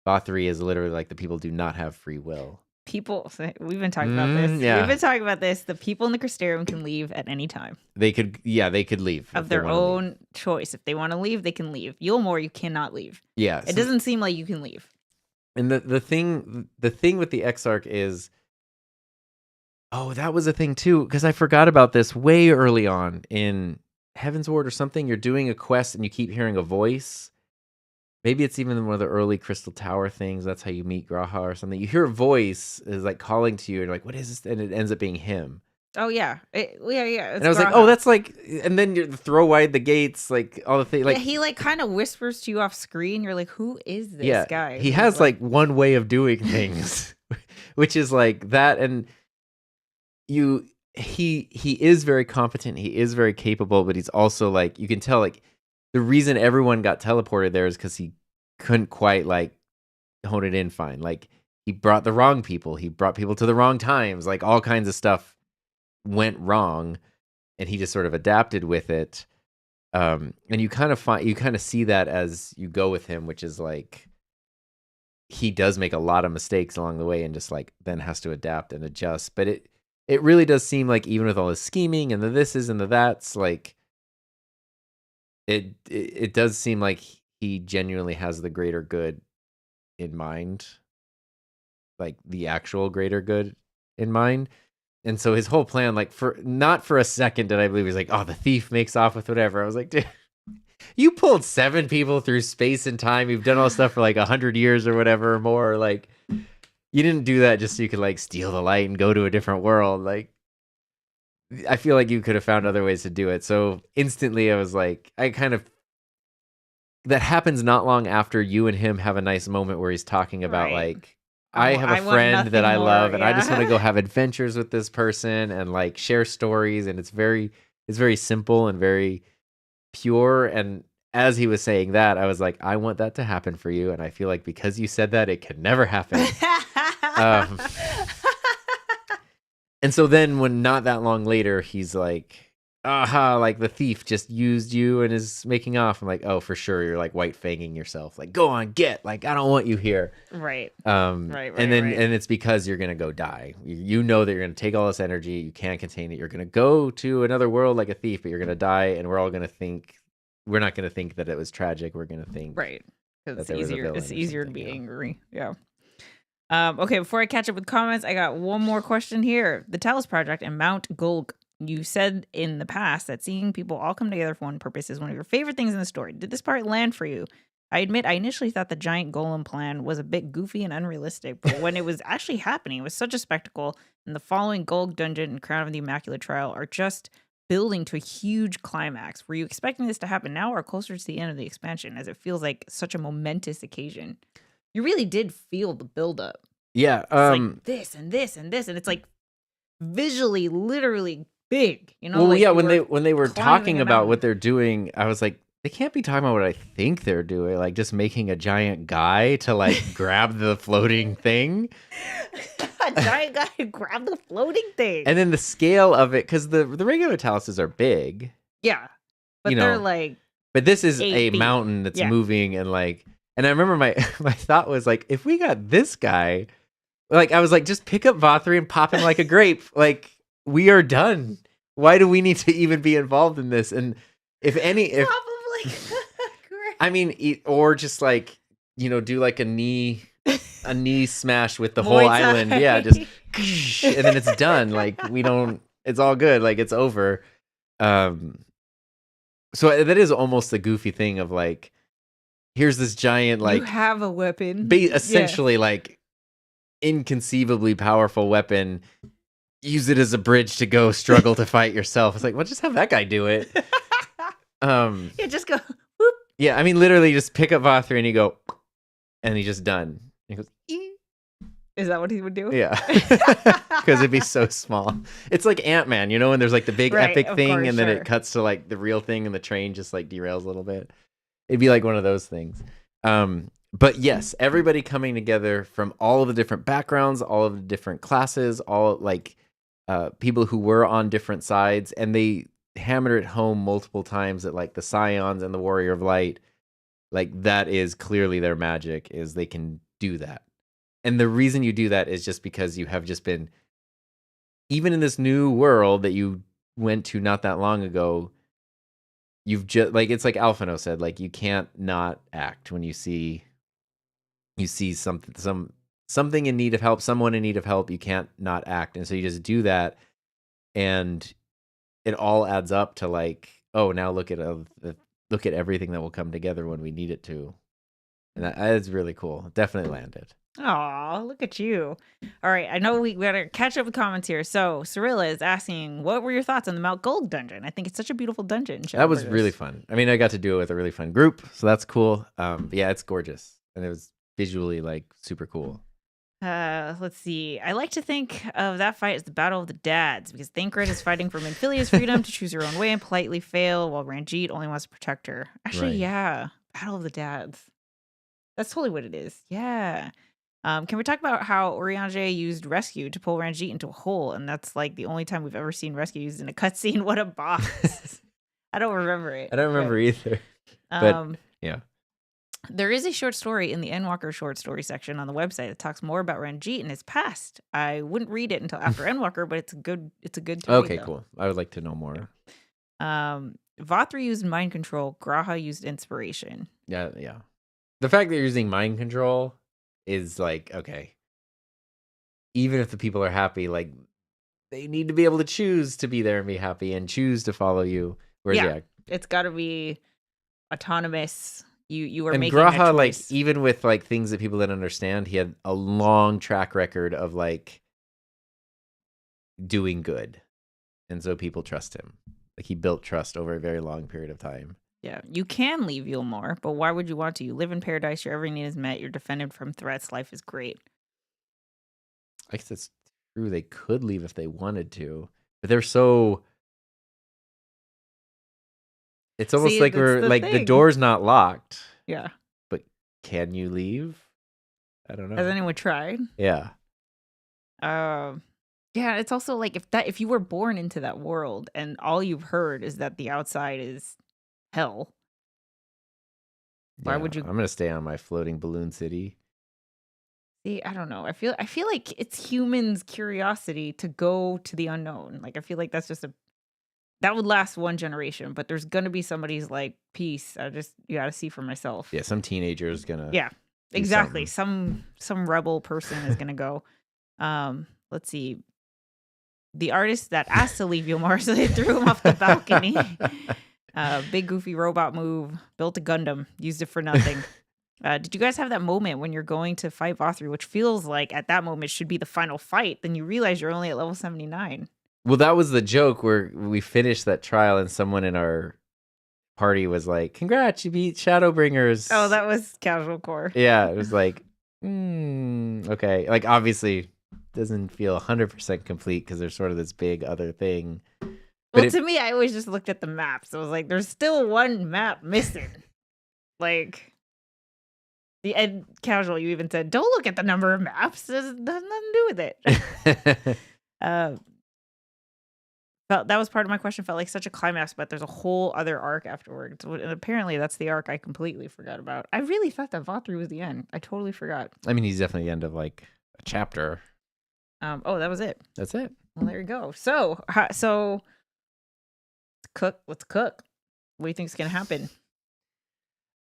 Vothri is literally like the people do not have free will. People, we've been talking about this. Yeah. We've been talking about this. The people in the Crystarium can leave at any time. They could leave of their own choice. If they want to leave, they can leave. Yulmor, you cannot leave. Yeah, it doesn't seem like you can leave. And the thing with the Exarch is, that was a thing too, because I forgot about this way early on in Heaven's Ward or something. You're doing a quest and you keep hearing a voice. Maybe it's even one of the early Crystal Tower things. That's how you meet Graha or something. You hear a voice is like calling to you, and you're like, "What is this?" And it ends up being him. Oh yeah, yeah. And I was like, "Oh, that's like." And then you throw wide the gates, like all the things. Like he like kind of whispers to you off screen. You're like, "Who is this guy?" He has like one way of doing things, which is like that. And he is very competent. He is very capable, but he's also like, you can tell like, the reason everyone got teleported there is because he couldn't quite like hone it in fine. Like he brought the wrong people. He brought people to the wrong times. Like all kinds of stuff went wrong, and he just sort of adapted with it. And you kind of see that as you go with him, which is like he does make a lot of mistakes along the way, and just like then has to adapt and adjust. But it really does seem like, even with all his scheming and the thises and the that's, like it does seem like he genuinely has the greater good in mind, like the actual greater good in mind. And so his whole plan, like, not for a second did I believe he's like, oh, the thief makes off with whatever. I was like, dude, you pulled 7 people through space and time. You've done all this stuff for like 100 years or whatever or more. Like, you didn't do that just so you could like steal the light and go to a different world. Like, I feel like you could have found other ways to do it. So instantly I was like, that happens not long after you and him have a nice moment where he's talking about like, I have a friend that I love, and I just want to go have adventures with this person and like share stories. And it's very simple and very pure. And as he was saying that, I was like, I want that to happen for you. And I feel like because you said that, it could never happen. And so then when not that long later, he's like, aha, like the thief just used you and is making off. I'm like, oh, for sure. You're like white fanging yourself. Like, go on, get, like, I don't want you here. Right. Right. And it's because you're going to go die. You know that you're going to take all this energy. You can't contain it. You're going to go to another world like a thief, but you're going to die. And we're all going to think, we're not going to think that it was tragic. We're going to think. Right. Because it's easier to be angry. Yeah. Okay, before I catch up with comments, I got one more question here. The Talos Project and Mount Gulg. You said in the past that seeing people all come together for one purpose is one of your favorite things in the story. Did this part land for you I admit I initially thought the giant golem plan was a bit goofy and unrealistic, but when it was actually happening, it was such a spectacle. And the following Gold Dungeon and Crown of the Immaculate Trial are just building to a huge climax. Were you expecting this to happen now or closer to the end of the expansion, as it feels like such a momentous occasion? You really did feel the buildup. Yeah. It's like this and this and this, and it's like visually, literally big. You know, Well, like yeah, you when they were climbing talking a about mountain. what they're doing, I was like, they can't be talking about what I think they're doing, like just making a giant guy to like grab the floating thing. A giant guy who grabbed the floating thing. And then the scale of it, because the regular taluses are big, Yeah, but you they're know, like but this is 8 a feet. mountain that's Yeah. moving and like, and I remember my my thought was like, if we got this guy, like I was like, just pick up Vothri and pop him like a grape, like we are done. Why do we need to even be involved in this? And if Probably. I mean, or just like, you know, do like a knee smash with the whole Muay island. Thai. Yeah, just and then it's done. Like it's all good. Like it's over. So that is almost the goofy thing of like, here's this giant, like you have a weapon. essentially like inconceivably powerful weapon. Use it as a bridge to go struggle to fight yourself. It's like, well, just have that guy do it. Yeah, just go. Whoop. Yeah, I mean, literally, just pick up Vothri and you go, and he's just done. He goes, "Ee." Is that what he would do? Yeah, because it'd be so small. It's like Ant-Man, you know, when there's like the big Right, epic of thing, course, and then sure. it cuts to like the real thing, and the train just like derails a little bit. It'd be like one of those things. But yes, everybody coming together from all of the different backgrounds, all of the different classes, all like people who were on different sides, and they hammered it home multiple times that like the Scions and the Warrior of Light, like that is clearly their magic, is they can do that. And the reason you do that is just because you have just been, even in this new world that you went to not that long ago, you've just like, it's like Alphino said, like you can't not act when you see something in need of help, someone in need of help, you can't not act. And so you just do that, and it all adds up to like, oh, now look at everything that will come together when we need it to. And that is really cool. Definitely landed. Aw, look at you. All right, I know we gotta catch up with comments here. So Cirilla is asking, what were your thoughts on the Mount Gold dungeon? I think it's such a beautiful dungeon. That was Shadowbringers. really fun. I mean, I got to do it with a really fun group, so that's cool. But yeah, it's gorgeous, and it was visually like super cool. Let's see. I like to think of that fight as the Battle of the Dads, because Thancred is fighting for Minfilia's freedom to choose her own way and politely fail, while Ranjit only wants to protect her. Actually, Right. yeah, Battle of the Dads. That's totally what it is. Yeah. Can we talk about how Urianger used Rescue to pull Ranjit into a hole, and that's like the only time we've ever seen Rescue used in a cutscene? What a boss! I don't remember it. I don't remember either. But yeah. there is a short story in the Endwalker short story section on the website that talks more about Ranjit and his past. I wouldn't read it until after Endwalker, but it's a good to Okay, read, though. cool. I would like to know more. Vothri used mind control. Graha used inspiration. Yeah. The fact that you're using mind control is like, okay. Even if the people are happy, like they need to be able to choose to be there and be happy and choose to follow you. Whereas, It's got to be autonomous. You are and making a Graha, choice. like even with like things that people didn't understand, he had a long track record of like doing good, and so people trust him. Like he built trust over a very long period of time. Yeah, you can leave Yulmore, but why would you want to? You live in paradise, your every need is met, you're defended from threats, life is great. I guess it's true. They could leave if they wanted to, but they're so. It's almost See, like that's we're the like the thing. door's not locked, Yeah. but can you leave? I don't know. Has anyone tried? Yeah. Yeah, it's also like if you were born into that world and all you've heard is that the outside is hell. Why would you- I'm gonna stay on my floating balloon city. See, I don't know. I feel like it's humans' curiosity to go to the unknown. Like I feel like that's just that would last one generation, but there's gonna be somebody's like, peace. You gotta see for myself. Yeah, some teenager is gonna. Yeah, do exactly. something. Some rebel person is gonna go. Let's see. The artist that asked to leave Yulmore, so they threw him off the balcony. Big goofy robot move. Built a Gundam. Used it for nothing. Did you guys have that moment when you're going to fight Vothru, which feels like at that moment should be the final fight? Then you realize you're only at level 79. Well, that was the joke where we finished that trial and someone in our party was like, "Congrats, you beat Shadowbringers." Oh, that was casual core. Yeah, it was like, okay. Like, obviously, doesn't feel 100% complete because there's sort of this big other thing. Well, to me, I always just looked at the maps. I was like, there's still one map missing. Like, the Ed Casual, you even said, don't look at the number of maps. It has nothing to do with it. That was part of my question. Felt like such a climax, but there's a whole other arc afterwards. And apparently, that's the arc I completely forgot about. I really thought that Vothru was the end. I totally forgot. I mean, he's definitely the end of like a chapter. Oh, that was it. That's it. Well, there you go. So let's cook. What do you think's gonna happen?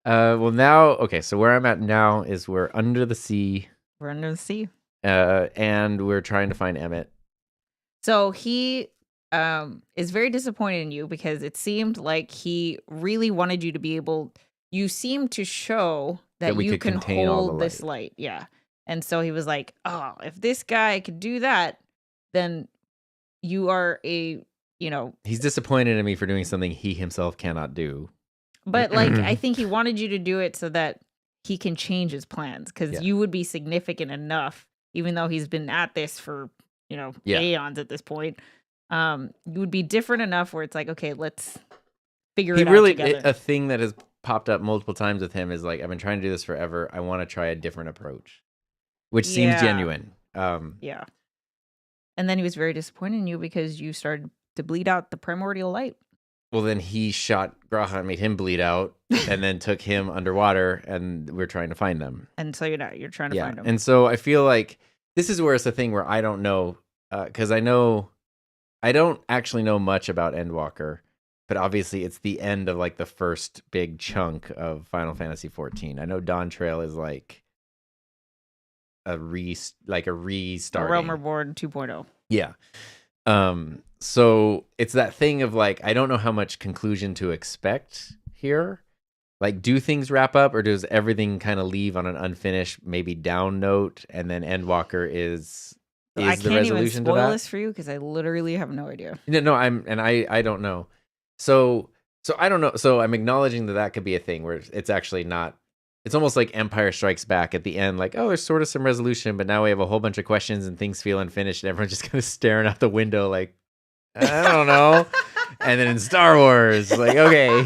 Well, now, okay, so where I'm at now is we're under the sea. We're under the sea. And we're trying to find Emmett. So he is very disappointed in you because it seemed like he really wanted you to be able. You seem to show that you can hold this light. Yeah. And so he was like, oh, if this guy could do that, then you are He's disappointed in me for doing something he himself cannot do. But like, I think he wanted you to do it so that he can change his plans because you would be significant enough, even though he's been at this for, aeons at this point. You would be different enough where it's like, okay, let's figure it out together. A thing that has popped up multiple times with him is like, I've been trying to do this forever. I want to try a different approach, which seems genuine. Yeah. And then he was very disappointed in you because you started to bleed out the primordial light. Well, then he shot Graha and made him bleed out, and then took him underwater, and we're trying to find them. And so you're trying to find them. And so I feel like this is where it's a thing where I don't know, because I don't actually know much about Endwalker, but obviously it's the end of like the first big chunk of Final Fantasy XIV. I know Dawn Trail is like a restart. Realm Reborn 2.0. Yeah. So it's that thing of like, I don't know how much conclusion to expect here. Like, do things wrap up, or does everything kind of leave on an unfinished, maybe down note, and then Endwalker is the resolution to that? I can't even spoil this for you because I literally have no idea. No, I don't know. So I don't know. So I'm acknowledging that could be a thing where it's actually not. It's almost like Empire Strikes Back at the end, like, oh, there's sort of some resolution, but now we have a whole bunch of questions and things feel unfinished, and everyone's just kind of staring out the window like, I don't know. And then in Star Wars, like, okay.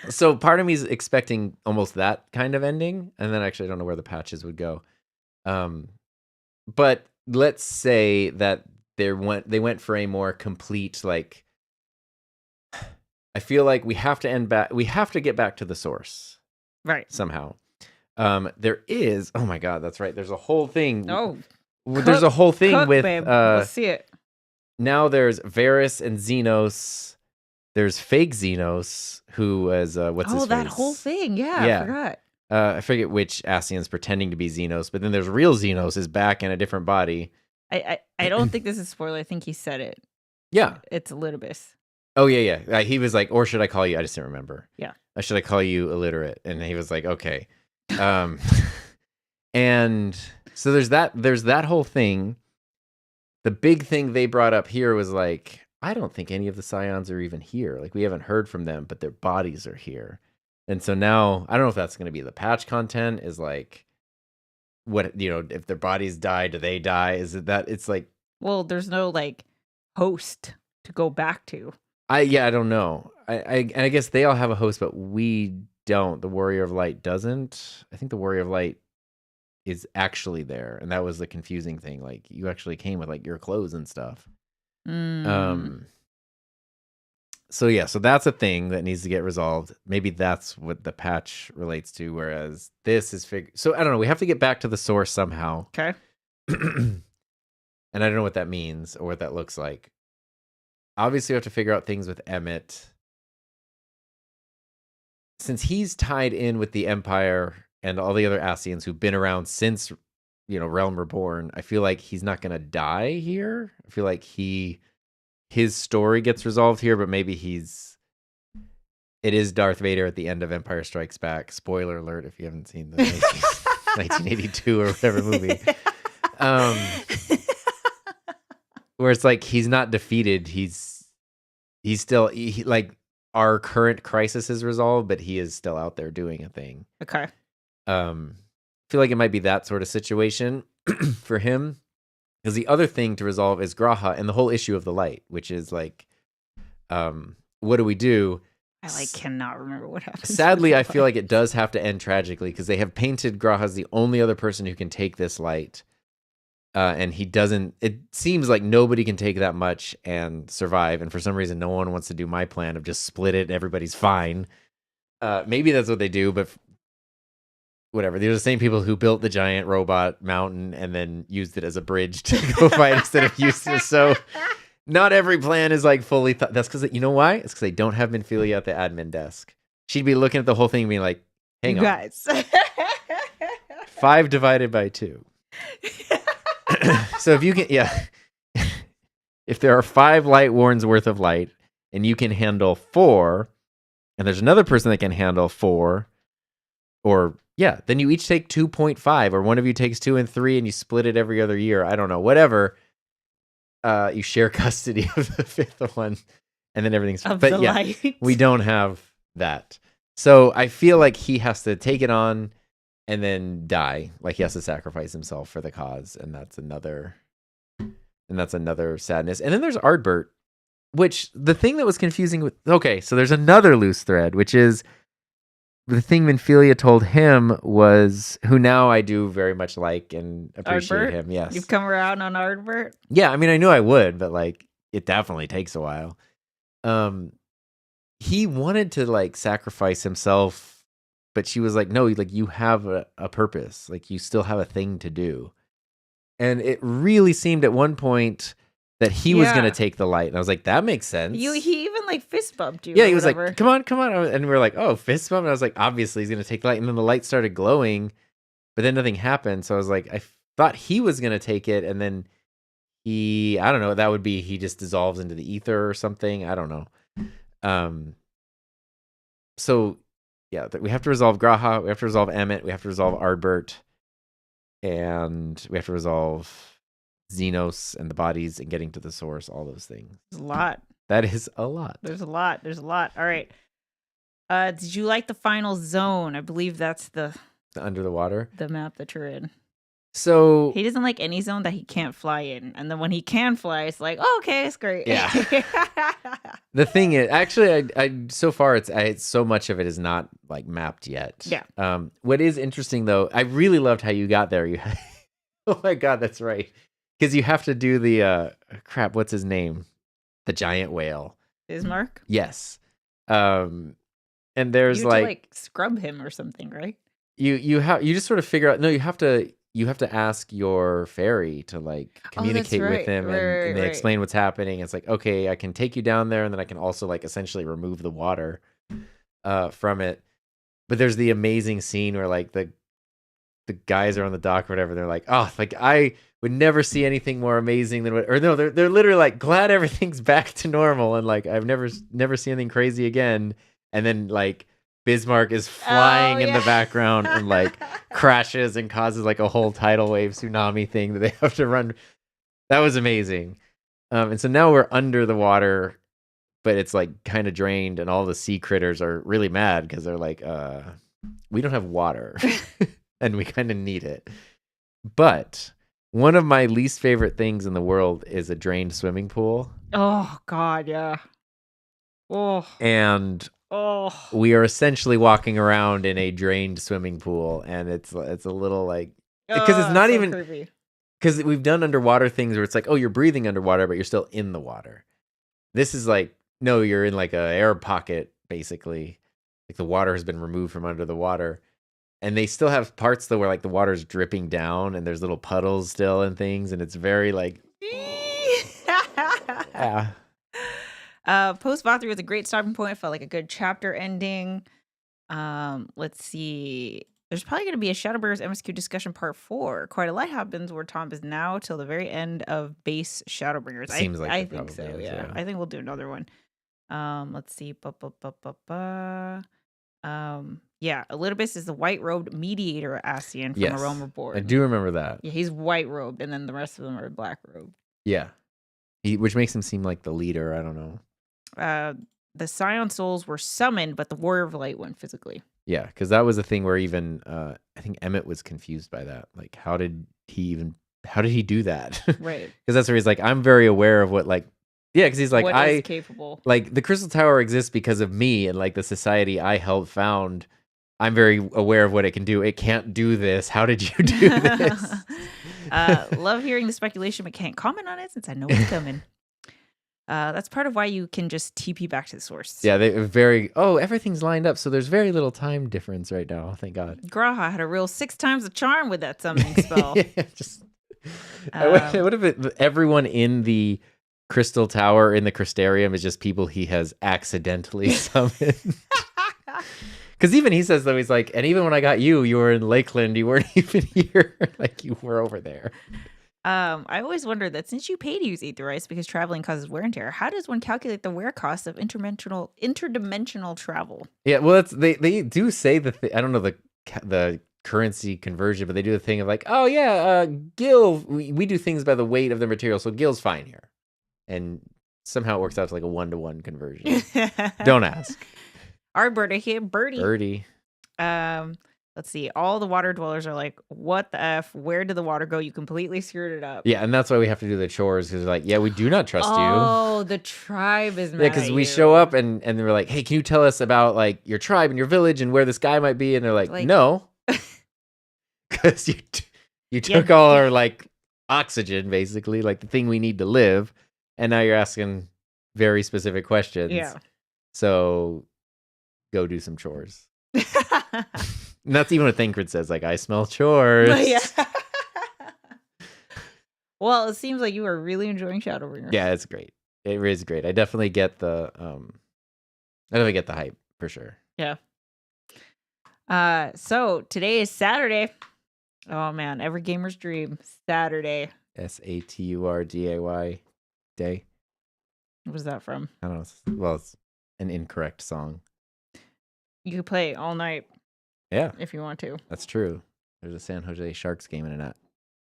So part of me is expecting almost that kind of ending, and then actually I don't know where the patches would go. But let's say that they went for a more complete, like, I feel like we have to get back to the source. Right. Somehow. There is, oh my God, that's right. There's a whole thing. Oh. There's a whole thing with babe. Let's see it. Now there's Varys and Xenos. There's fake Xenos, who is what's his face? Oh, that whole thing. Yeah, I forgot. I forget which Ascian's pretending to be Xenos, but then there's real Xenos is back in a different body. I don't think this is a spoiler. I think he said it. Yeah. It's Elidibus. Oh, yeah. He was like, or should I call you? I just didn't remember. Yeah. Should I call you illiterate? And he was like, okay. And so there's that whole thing. The big thing they brought up here was like, I don't think any of the Scions are even here. Like, we haven't heard from them, but their bodies are here. And so now, I don't know if that's going to be the patch content, is like, what, if their bodies die, do they die? Is it that it's like, well, there's no like host to go back to. I don't know. I guess they all have a host, but we don't. The Warrior of Light doesn't. I think the Warrior of Light is actually there, and that was the confusing thing. Like, you actually came with like your clothes and stuff. So yeah, so that's a thing that needs to get resolved. Maybe that's what the patch relates to, whereas this is so I don't know. We have to get back to the source somehow. Okay. And I don't know what that means or what that looks like. Obviously, we have to figure out things with Emmett. Since he's tied in with the Empire and all the other Ascians who've been around since, Realm Reborn, I feel like he's not going to die here. I feel like his story gets resolved here, but maybe he's It is Darth Vader at the end of Empire Strikes Back. Spoiler alert if you haven't seen the 1982 or whatever movie. Where it's like he's not defeated. He's still like our current crisis is resolved, but he is still out there doing a thing. Okay. Feel like it might be that sort of situation for him. Because the other thing to resolve is Graha and the whole issue of the light, which is like, what do we do? I cannot remember what happened. Sadly, I feel like it does have to end tragically because they have painted Graha as the only other person who can take this light. And he doesn't, it seems like nobody can take that much and survive. And for some reason, no one wants to do my plan of just split it and everybody's fine. Maybe that's what they do, but whatever. They're the same people who built the giant robot mountain and then used it as a bridge to go fight instead of Eustace. So not every plan is like fully thought. That's because, you know why? It's because they don't have Minfilia at the admin desk. She'd be looking at the whole thing and being like, hang on. Guys. 5 divided by 2. So if you can, if there are 5 light warns worth of light and you can handle 4, and there's another person that can handle 4, or then you each take 2.5, or one of you takes 2 and 3 and you split it every other year. I don't know, whatever. You share custody of the 5th one, and then everything's fine. But light. We don't have that. So I feel like he has to take it on and then die. Like he has to sacrifice himself for the cause, and that's another sadness. And then there's Ardbert, which the thing that was confusing with so there's another loose thread, which is the thing Minfilia told him was, who now I do very much like and appreciate Ardbert? him. Yes. You've come around on Ardbert? Yeah, I mean I knew I would, but like it definitely takes a while. He wanted to like sacrifice himself, but she was like, no, like you have a purpose. Like you still have a thing to do. And it really seemed at one point that he was going to take the light. And I was like, that makes sense. He even like fist bumped you. Yeah, he was like, come on. And we were like, oh, fist bump. And I was like, obviously he's going to take the light. And then the light started glowing, but then nothing happened. So I was like, I thought he was going to take it. And then I don't know, that would be, he just dissolves into the ether or something. I don't know. So yeah, we have to resolve Graha. We have to resolve Emmett. We have to resolve Ardbert. And we have to resolve Xenos and the bodies and getting to the source, all those things. There's a lot. That is a lot. There's a lot. All right. Did you like the final zone? I believe that's the under the water, the map that you're in. So he doesn't like any zone that he can't fly in, and then when he can fly, it's like, oh, okay, it's great. Yeah. The thing is, actually, I so far it's so much of it is not like mapped yet. Yeah. What is interesting though, I really loved how you got there. Oh my god, that's right. Because you have to do the what's his name? The giant whale. Bismarck? Yes. And there's you have to, like scrub him or something, right? You just sort of figure out. No, you have to ask your fairy to like communicate with him, and they explain what's happening. It's like, okay, I can take you down there, and then I can also like essentially remove the water from it. But there's the amazing scene where like the guys are on the dock or whatever. They're like, oh, like I would never see anything more amazing than they're literally like, glad everything's back to normal, and like I've never seen anything crazy again. And then like Bismarck is flying in the background and like crashes and causes like a whole tidal wave tsunami thing that they have to run. That was amazing. And so now we're under the water, but it's like kind of drained, and all the sea critters are really mad because they're like, we don't have water and we kind of need it. But one of my least favorite things in the world is a drained swimming pool. Oh God, yeah. Oh. And we are essentially walking around in a drained swimming pool, and it's a little like, because it's not even, because we've done underwater things where it's like, oh, you're breathing underwater, but you're still in the water. This is like, no, you're in like a air pocket, basically. Like the water has been removed from under the water, and they still have parts though where like the water's dripping down, and there's little puddles still and things, and it's very like, yeah. Post Voth was a great starting point. Felt like a good chapter ending. Let's see. There's probably going to be a Shadowbringers MSQ discussion part 4. Quite a lot happens where Tom is now till the very end of base Shadowbringers. Seems like I think so. Yeah, I think we'll do another one. Let's see. Yeah, Elidibus is the white-robed mediator Ascian from A Realm Yes, Reborn. I do remember that. Yeah, he's white-robed, and then the rest of them are black-robed. Yeah, which makes him seem like the leader. I don't know. The Scion souls were summoned, but the Warrior of Light went physically. Yeah, because that was a thing where even I think Emmett was confused by that. Like, how did he do that? Right. Because that's where he's like, I'm very aware of what yeah, because he's like, what is capable. Like the Crystal Tower exists because of me and like the society I helped found. I'm very aware of what it can do. It can't do this. How did you do this? Love hearing the speculation, but can't comment on it since I know it's coming. That's part of why you can just TP back to the source. Yeah, everything's lined up, so there's very little time difference right now. Thank God. Graha had a real 6 times the charm with that summoning spell. It would have been everyone in the Crystal Tower in the Crystarium is just people he has accidentally summoned. Because even he says, though, he's like, and even when I got you, you were in Lakeland, you weren't even here. Like, you were over there. I always wondered that since you pay to use Aetherites because traveling causes wear and tear, how does one calculate the wear cost of interdimensional travel? Yeah, well, they do say I don't know the currency conversion, but they do the thing of like, oh yeah, Gil, we do things by the weight of the material, so Gil's fine here. And somehow it works out to like a 1-to-1 conversion. Don't ask. Arbiter here, Birdie. Let's see. All the water dwellers are like, what the F? Where did the water go? You completely screwed it up. Yeah, and that's why we have to do the chores, because like, yeah, we do not trust you. Oh, the tribe is mad. Yeah, because we show up and they're like, hey, can you tell us about like your tribe and your village and where this guy might be? And they're like no. Because you took all our like oxygen, basically, like the thing we need to live. And now you're asking very specific questions. Yeah. So go do some chores. And that's even what Thancred says, like, I smell chores. Yeah. Well, it seems like you are really enjoying Shadowbringers. Yeah, it's great. It is great. I definitely get the hype for sure. Yeah. So today is Saturday. Oh man, every gamer's dream. Saturday. SATURDAY day. What was that from? I don't know. Well, it's an incorrect song. You could play all night. Yeah. If you want to. That's true. There's a San Jose Sharks game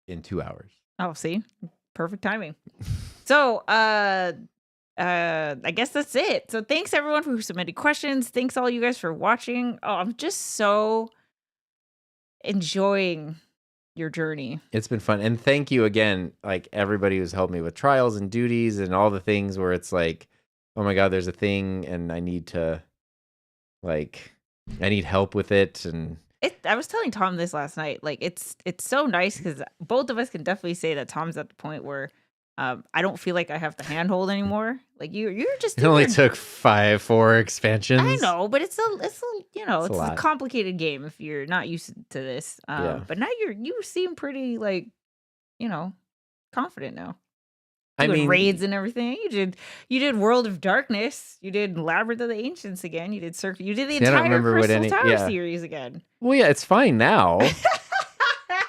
in 2 hours. Oh, see? Perfect timing. So, I guess that's it. So thanks everyone who submitted questions. Thanks all you guys for watching. Oh, I'm just so enjoying your journey. It's been fun. And thank you again, like everybody who's helped me with trials and duties and all the things where it's like, oh my God, there's a thing and I need help with it. And I was telling Tom this last night. Like it's so nice because both of us can definitely say that Tom's at the point where I don't feel like I have to handhold anymore. Like you're just. It only took 4 expansions. I know, but it's a complicated game if you're not used to this. But now you seem pretty confident now. Doing raids and everything. You did World of Darkness. You did Labyrinth of the Ancients again. You did Circle. You did the entire Crystal Tower series again. Well, yeah, it's fine now.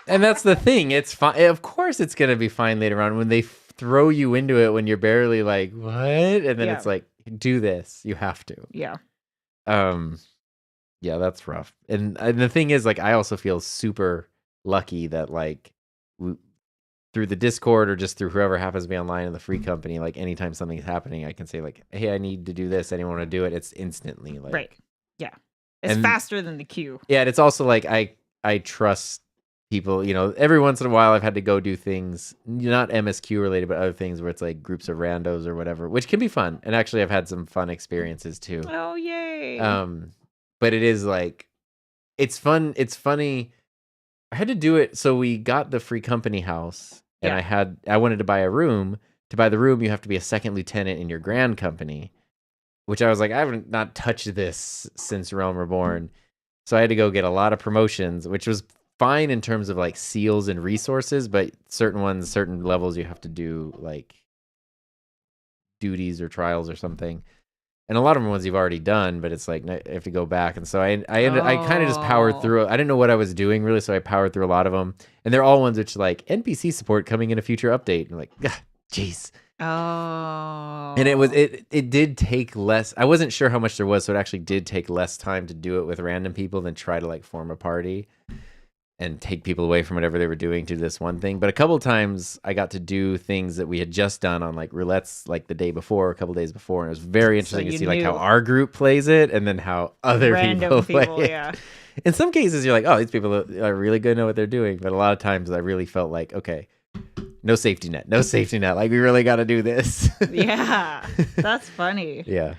And that's the thing. It's fine. Of course, it's gonna be fine later on when they throw you into it when you're barely like what, and then it's like do this. You have to. Yeah. Yeah, that's rough. And the thing is, like, I also feel super lucky that like. Through the Discord or just through whoever happens to be online in the free company, like anytime something's happening, I can say like, hey, I need to do this. Anyone want to do it? It's instantly like, right. Yeah. It's faster than the queue. Yeah. And it's also like, I trust people, every once in a while I've had to go do things, not MSQ related, but other things where it's like groups of randos or whatever, which can be fun. And actually I've had some fun experiences too. Oh, yay. But it is like, it's fun. It's funny. I had to do it. So we got the free company house. And I wanted to buy a room. To buy the room, you have to be a second lieutenant in your grand company, which I was like, I haven't not touched this since Realm Reborn. So I had to go get a lot of promotions, which was fine in terms of like seals and resources, but certain levels you have to do like duties or trials or something. And a lot of them ones you've already done, but it's like I have to go back. And so I kind of just powered through it. I didn't know what I was doing really, so I powered through a lot of them. And they're all ones which like NPC support coming in a future update. And like, jeez. Oh. And it did take less. I wasn't sure how much there was, so it actually did take less time to do it with random people than try to like form a party and take people away from whatever they were doing to this one thing. But a couple of times I got to do things that we had just done on like roulettes like the day before, a couple of days before, and it was very interesting to see like how our group plays it and then how other people play it. Yeah. In some cases you're like, oh, these people are really good, know what they're doing. But a lot of times I really felt like, okay, no safety net. Like we really got to do this. Yeah. That's funny. Yeah.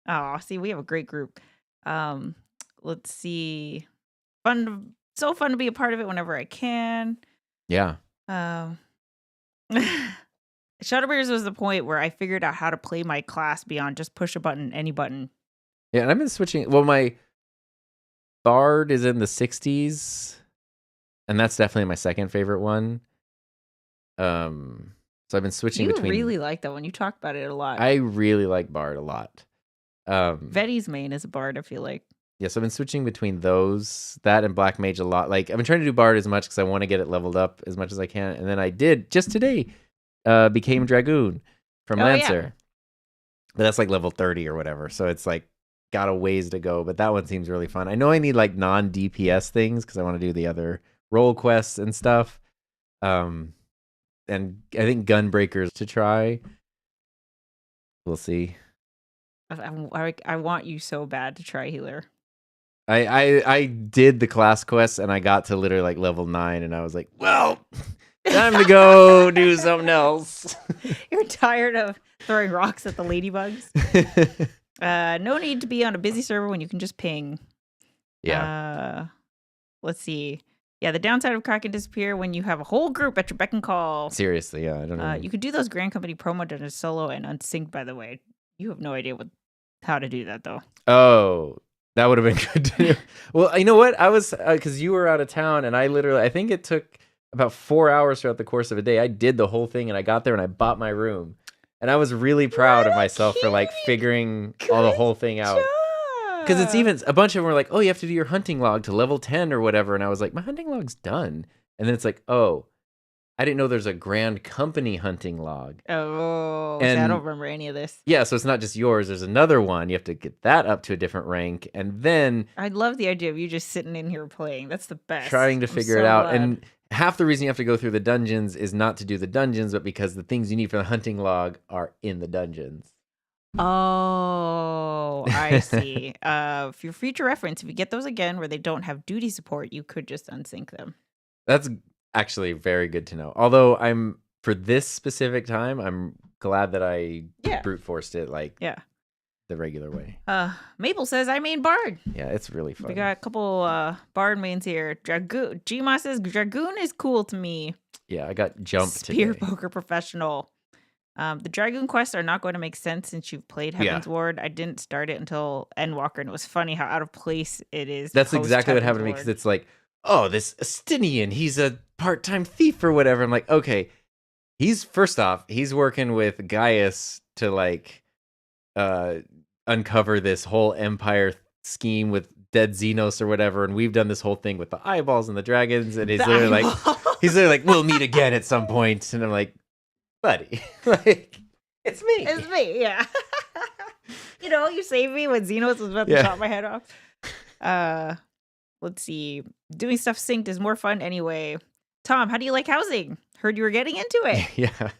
Oh, see, we have a great group. Let's see. So fun to be a part of it whenever I can. Yeah. Shadowbringers was the point where I figured out how to play my class beyond just push a button, any button. Yeah, and I've been switching. Well, my Bard is in the 60s, and that's definitely my second favorite one. So I've been switching between. You really like that one. You talk about it a lot. I really like Bard a lot. Vetti's main is a Bard, I feel like. Yeah, so I've been switching between that and Black Mage a lot. Like I've been trying to do Bard as much because I want to get it leveled up as much as I can, and then I did just today. Became Dragoon from Lancer, yeah. But that's like level 30 or whatever. So it's like got a ways to go. But that one seems really fun. I know I need like non-DPS things because I want to do the other role quests and stuff. And I think Gunbreakers to try. We'll see. I want you so bad to try healer. I did the class quest and I got to literally like level 9 and I was like, well, time to go do something else. You're tired of throwing rocks at the ladybugs? No need to be on a busy server when you can just ping. Yeah. Let's see. Yeah, the downside of Crack and Disappear when you have a whole group at your beck and call. Seriously, yeah, I don't know. You could do those Grand Company promo dungeons solo and unsynced, by the way. You have no idea how to do that, though. Oh, that would have been good to do. Well, you know what? I was, because you were out of town, and I think it took about 4 hours throughout the course of a day. I did the whole thing, and I got there, and I bought my room. And I was really proud of myself for, like, figuring all the whole thing out. Because it's even, a bunch of them were like, oh, you have to do your hunting log to level 10 or whatever. And I was like, my hunting log's done. And then it's like, oh, I didn't know there's a Grand Company hunting log. Oh, and I don't remember any of this. Yeah, so it's not just yours. There's another one. You have to get that up to a different rank. And then... I love the idea of you just sitting in here playing. That's the best. Trying to figure it out. Glad. And half the reason you have to go through the dungeons is not to do the dungeons, but because the things you need for the hunting log are in the dungeons. Oh, I see. For your future reference, if you get those again where they don't have duty support, you could just unsync them. That's actually very good to know. Although for this specific time, I'm glad that I brute forced it the regular way. Maple says I main Bard. Yeah, it's really fun. We got a couple Bard mains here. Dragoon. Gma says Dragoon is cool to me. Yeah, I got jumped Spear today. Poker Professional. The Dragoon quests are not going to make sense since you've played Heaven's Ward. I didn't start it until Endwalker, and it was funny how out of place it is. That's exactly what happened to me, because it's like, oh, this Astinian, he's a part-time thief or whatever. I'm like, okay, first off, he's working with Gaius to uncover this whole empire scheme with dead Xenos or whatever, and we've done this whole thing with the eyeballs and the dragons, and he's literally like, we'll meet again at some point, and I'm like, buddy, it's me. It's me, yeah. You saved me when Xenos was about to chop my head off. Let's see. Doing stuff synced is more fun anyway. Tom, how do you like housing? Heard you were getting into it. Yeah.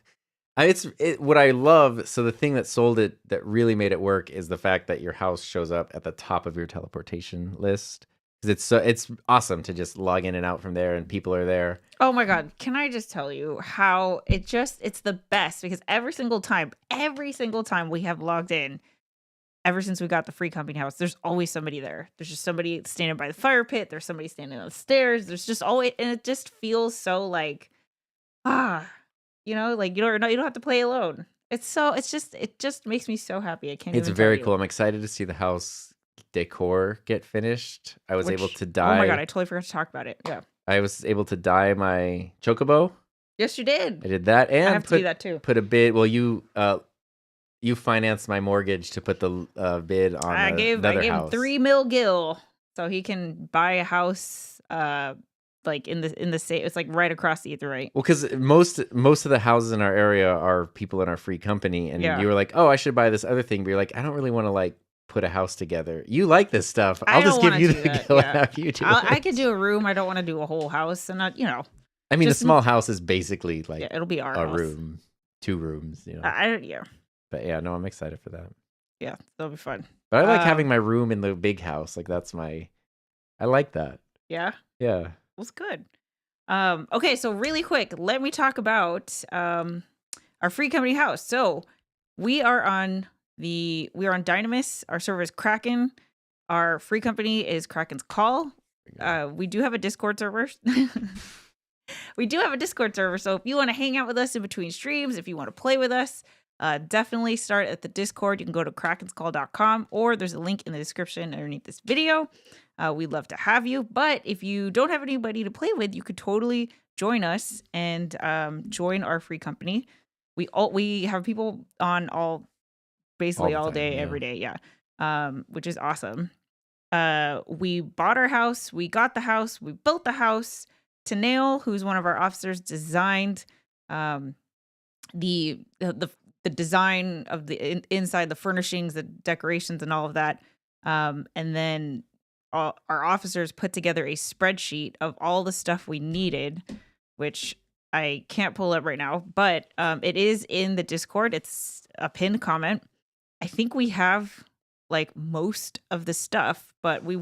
What I love, so the thing that sold it, that really made it work, is the fact that your house shows up at the top of your teleportation list. Because it's awesome to just log in and out from there, and people are there. Oh my God. Can I just tell you how it's the best, because every single time we have logged in, ever since we got the free company house, there's always somebody there. There's just somebody standing by the fire pit. There's somebody standing on the stairs. There's just always, and it just feels so like, you don't have to play alone. It just makes me so happy. I can't. It's very cool. I'm excited to see the house decor get finished. I was able to dye. Oh my God, I totally forgot to talk about it. Yeah. I was able to dye my chocobo. Yes, you did. I did that, and I have to do that too. Put a bid. Well, you financed my mortgage to put the bid on another house. I gave him $3 million gil so he can buy a house like in the same. It's like right across the Aetheryte. Well, because most of the houses in our area are people in our free company, and Yeah. you were like, "Oh, I should buy this other thing," but you're like, "I don't really want to like put a house together." You like this stuff. I I'll don't just give want you to do the that. go Yeah. and have you do I it. could do a room. I don't want to do a whole house, and not I mean, a just small house is basically like it'll be our a house. room, 2 rooms, you know. Yeah. But yeah, no, I'm excited for that. Yeah, that'll be fun. But I like having my room in the big house. Like I like that. Yeah. Yeah. Was good. Okay, so really quick, let me talk about our free company house. So we are on Dynamis. Our server is Kraken. Our free company is Kraken's Call. We do have a Discord server. So if you want to hang out with us in between streams, if you want to play with us, definitely start at the Discord. You can go to krakenscall.com, or there's a link in the description underneath this video. We'd love to have you. But if you don't have anybody to play with, you could totally join us and join our free company. We have people on all day, yeah. every day. Yeah. Which is awesome. We bought our house. We got the house. We built the house. Tanail, who's one of our officers, designed the design of the inside, the furnishings, the decorations, and all of that. And then our officers put together a spreadsheet of all the stuff we needed, which I can't pull up right now, but it is in the Discord. It's a pinned comment. I think we have like most of the stuff, but we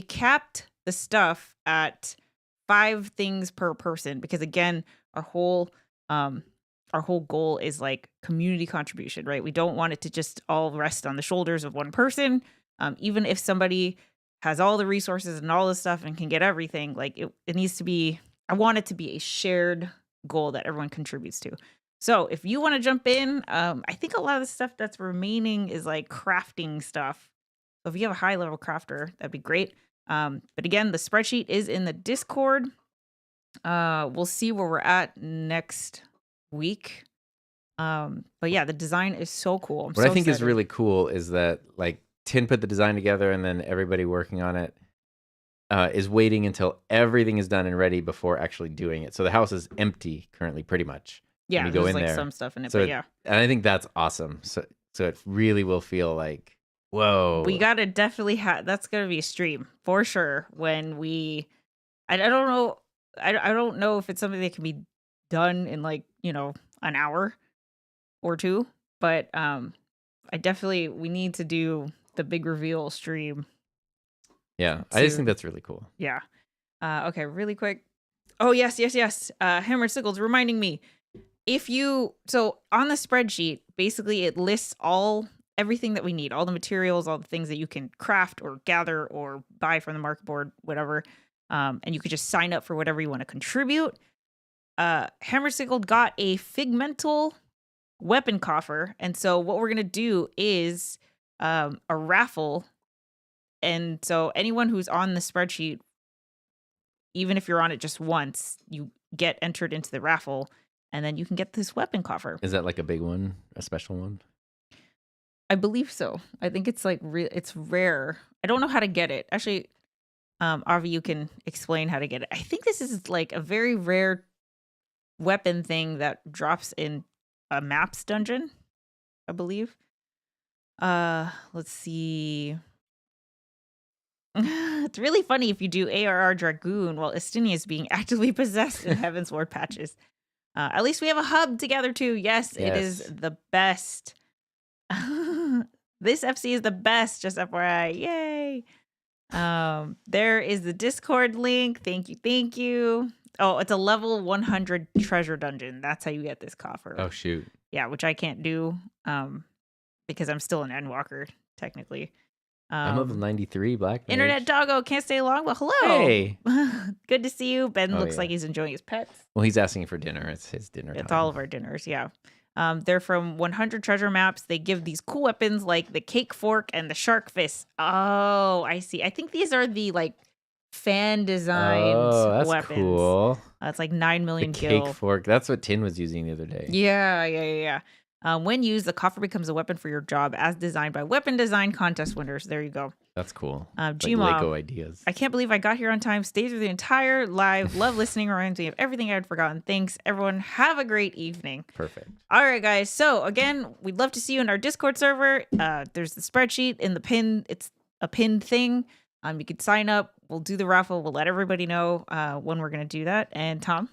capped the stuff at 5 things per person, because again, our whole goal is like community contribution, right? We don't want it to just all rest on the shoulders of one person. Even if somebody has all the resources and all the stuff and can get everything, like it needs to be, I want it to be a shared goal that everyone contributes to. So if you want to jump in, I think a lot of the stuff that's remaining is like crafting stuff. So if you have a high level crafter, that'd be great. But again, the spreadsheet is in the Discord. We'll see where we're at next week. But yeah, the design is so cool. What I think is really cool is that like Tin put the design together, and then everybody working on it is waiting until everything is done and ready before actually doing it. So the house is empty currently, pretty much. Yeah, you go there's in like there. some stuff in it, So but yeah. And I think that's awesome. So it really will feel like, whoa. We gotta definitely that's gonna be a stream for sure. When I don't know. I don't know if it's something that can be done in like, an hour or 2, but we need to do the big reveal stream. Yeah, I just think that's really cool. Yeah. Okay, really quick. Oh, yes. Hammered Sickles reminding me. So on the spreadsheet, basically it lists everything that we need, all the materials, all the things that you can craft or gather or buy from the market board, whatever. And you could just sign up for whatever you want to contribute. Hammered Sickle got a Figmental weapon coffer. And so what we're going to do is a raffle. And so anyone who's on the spreadsheet, even if you're on it just once, you get entered into the raffle, and then you can get this weapon coffer. Is that like a big one, a special one? I believe so. I think it's like it's rare. I don't know how to get it. Actually, Avi, you can explain how to get it. I think this is like a very rare weapon thing that drops in a maps dungeon, I believe. Let's see. It's really funny if you do ARR Dragoon while Estinia is being actively possessed in Heaven's Ward patches. At least we have a hub together too. Yes, it is the best. This FC is the best, just FYI. Yay. There is the Discord link. Thank you. Oh, it's a level 100 treasure dungeon. That's how you get this coffer. Oh, shoot. Yeah, which I can't do because I'm still an Endwalker, technically. I'm level 93, Black Mage. Internet Doggo can't stay long, but hello. Hey. Good to see you. Ben looks like he's enjoying his pets. Well, he's asking for dinner. It's his dinner time. It's all of our dinners, yeah. They're from 100 treasure maps. They give these cool weapons like the cake fork and the shark fist. Oh, I see. I think these are the like fan designed weapons. Cool. It's like 9 million the gil. Cake fork. That's what Tin was using the other day. Yeah. When used, the coffer becomes a weapon for your job as designed by weapon design contest winners. There you go. That's cool. Like Lego ideas. I can't believe I got here on time. Stayed through the entire live. Love listening. Reminds me of everything I had forgotten. Thanks, everyone. Have a great evening. Perfect. All right, guys. So again, we'd love to see you in our Discord server. There's the spreadsheet in the pin. It's a pinned thing. You could sign up. We'll do the raffle. We'll let everybody know when we're gonna do that. And Tom,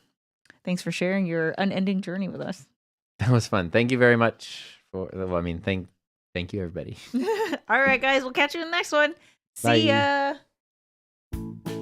thanks for sharing your unending journey with us. That was fun. Thank you very much for. Well, I mean, thank you, everybody. All right, guys. We'll catch you in the next one. See Bye. ya.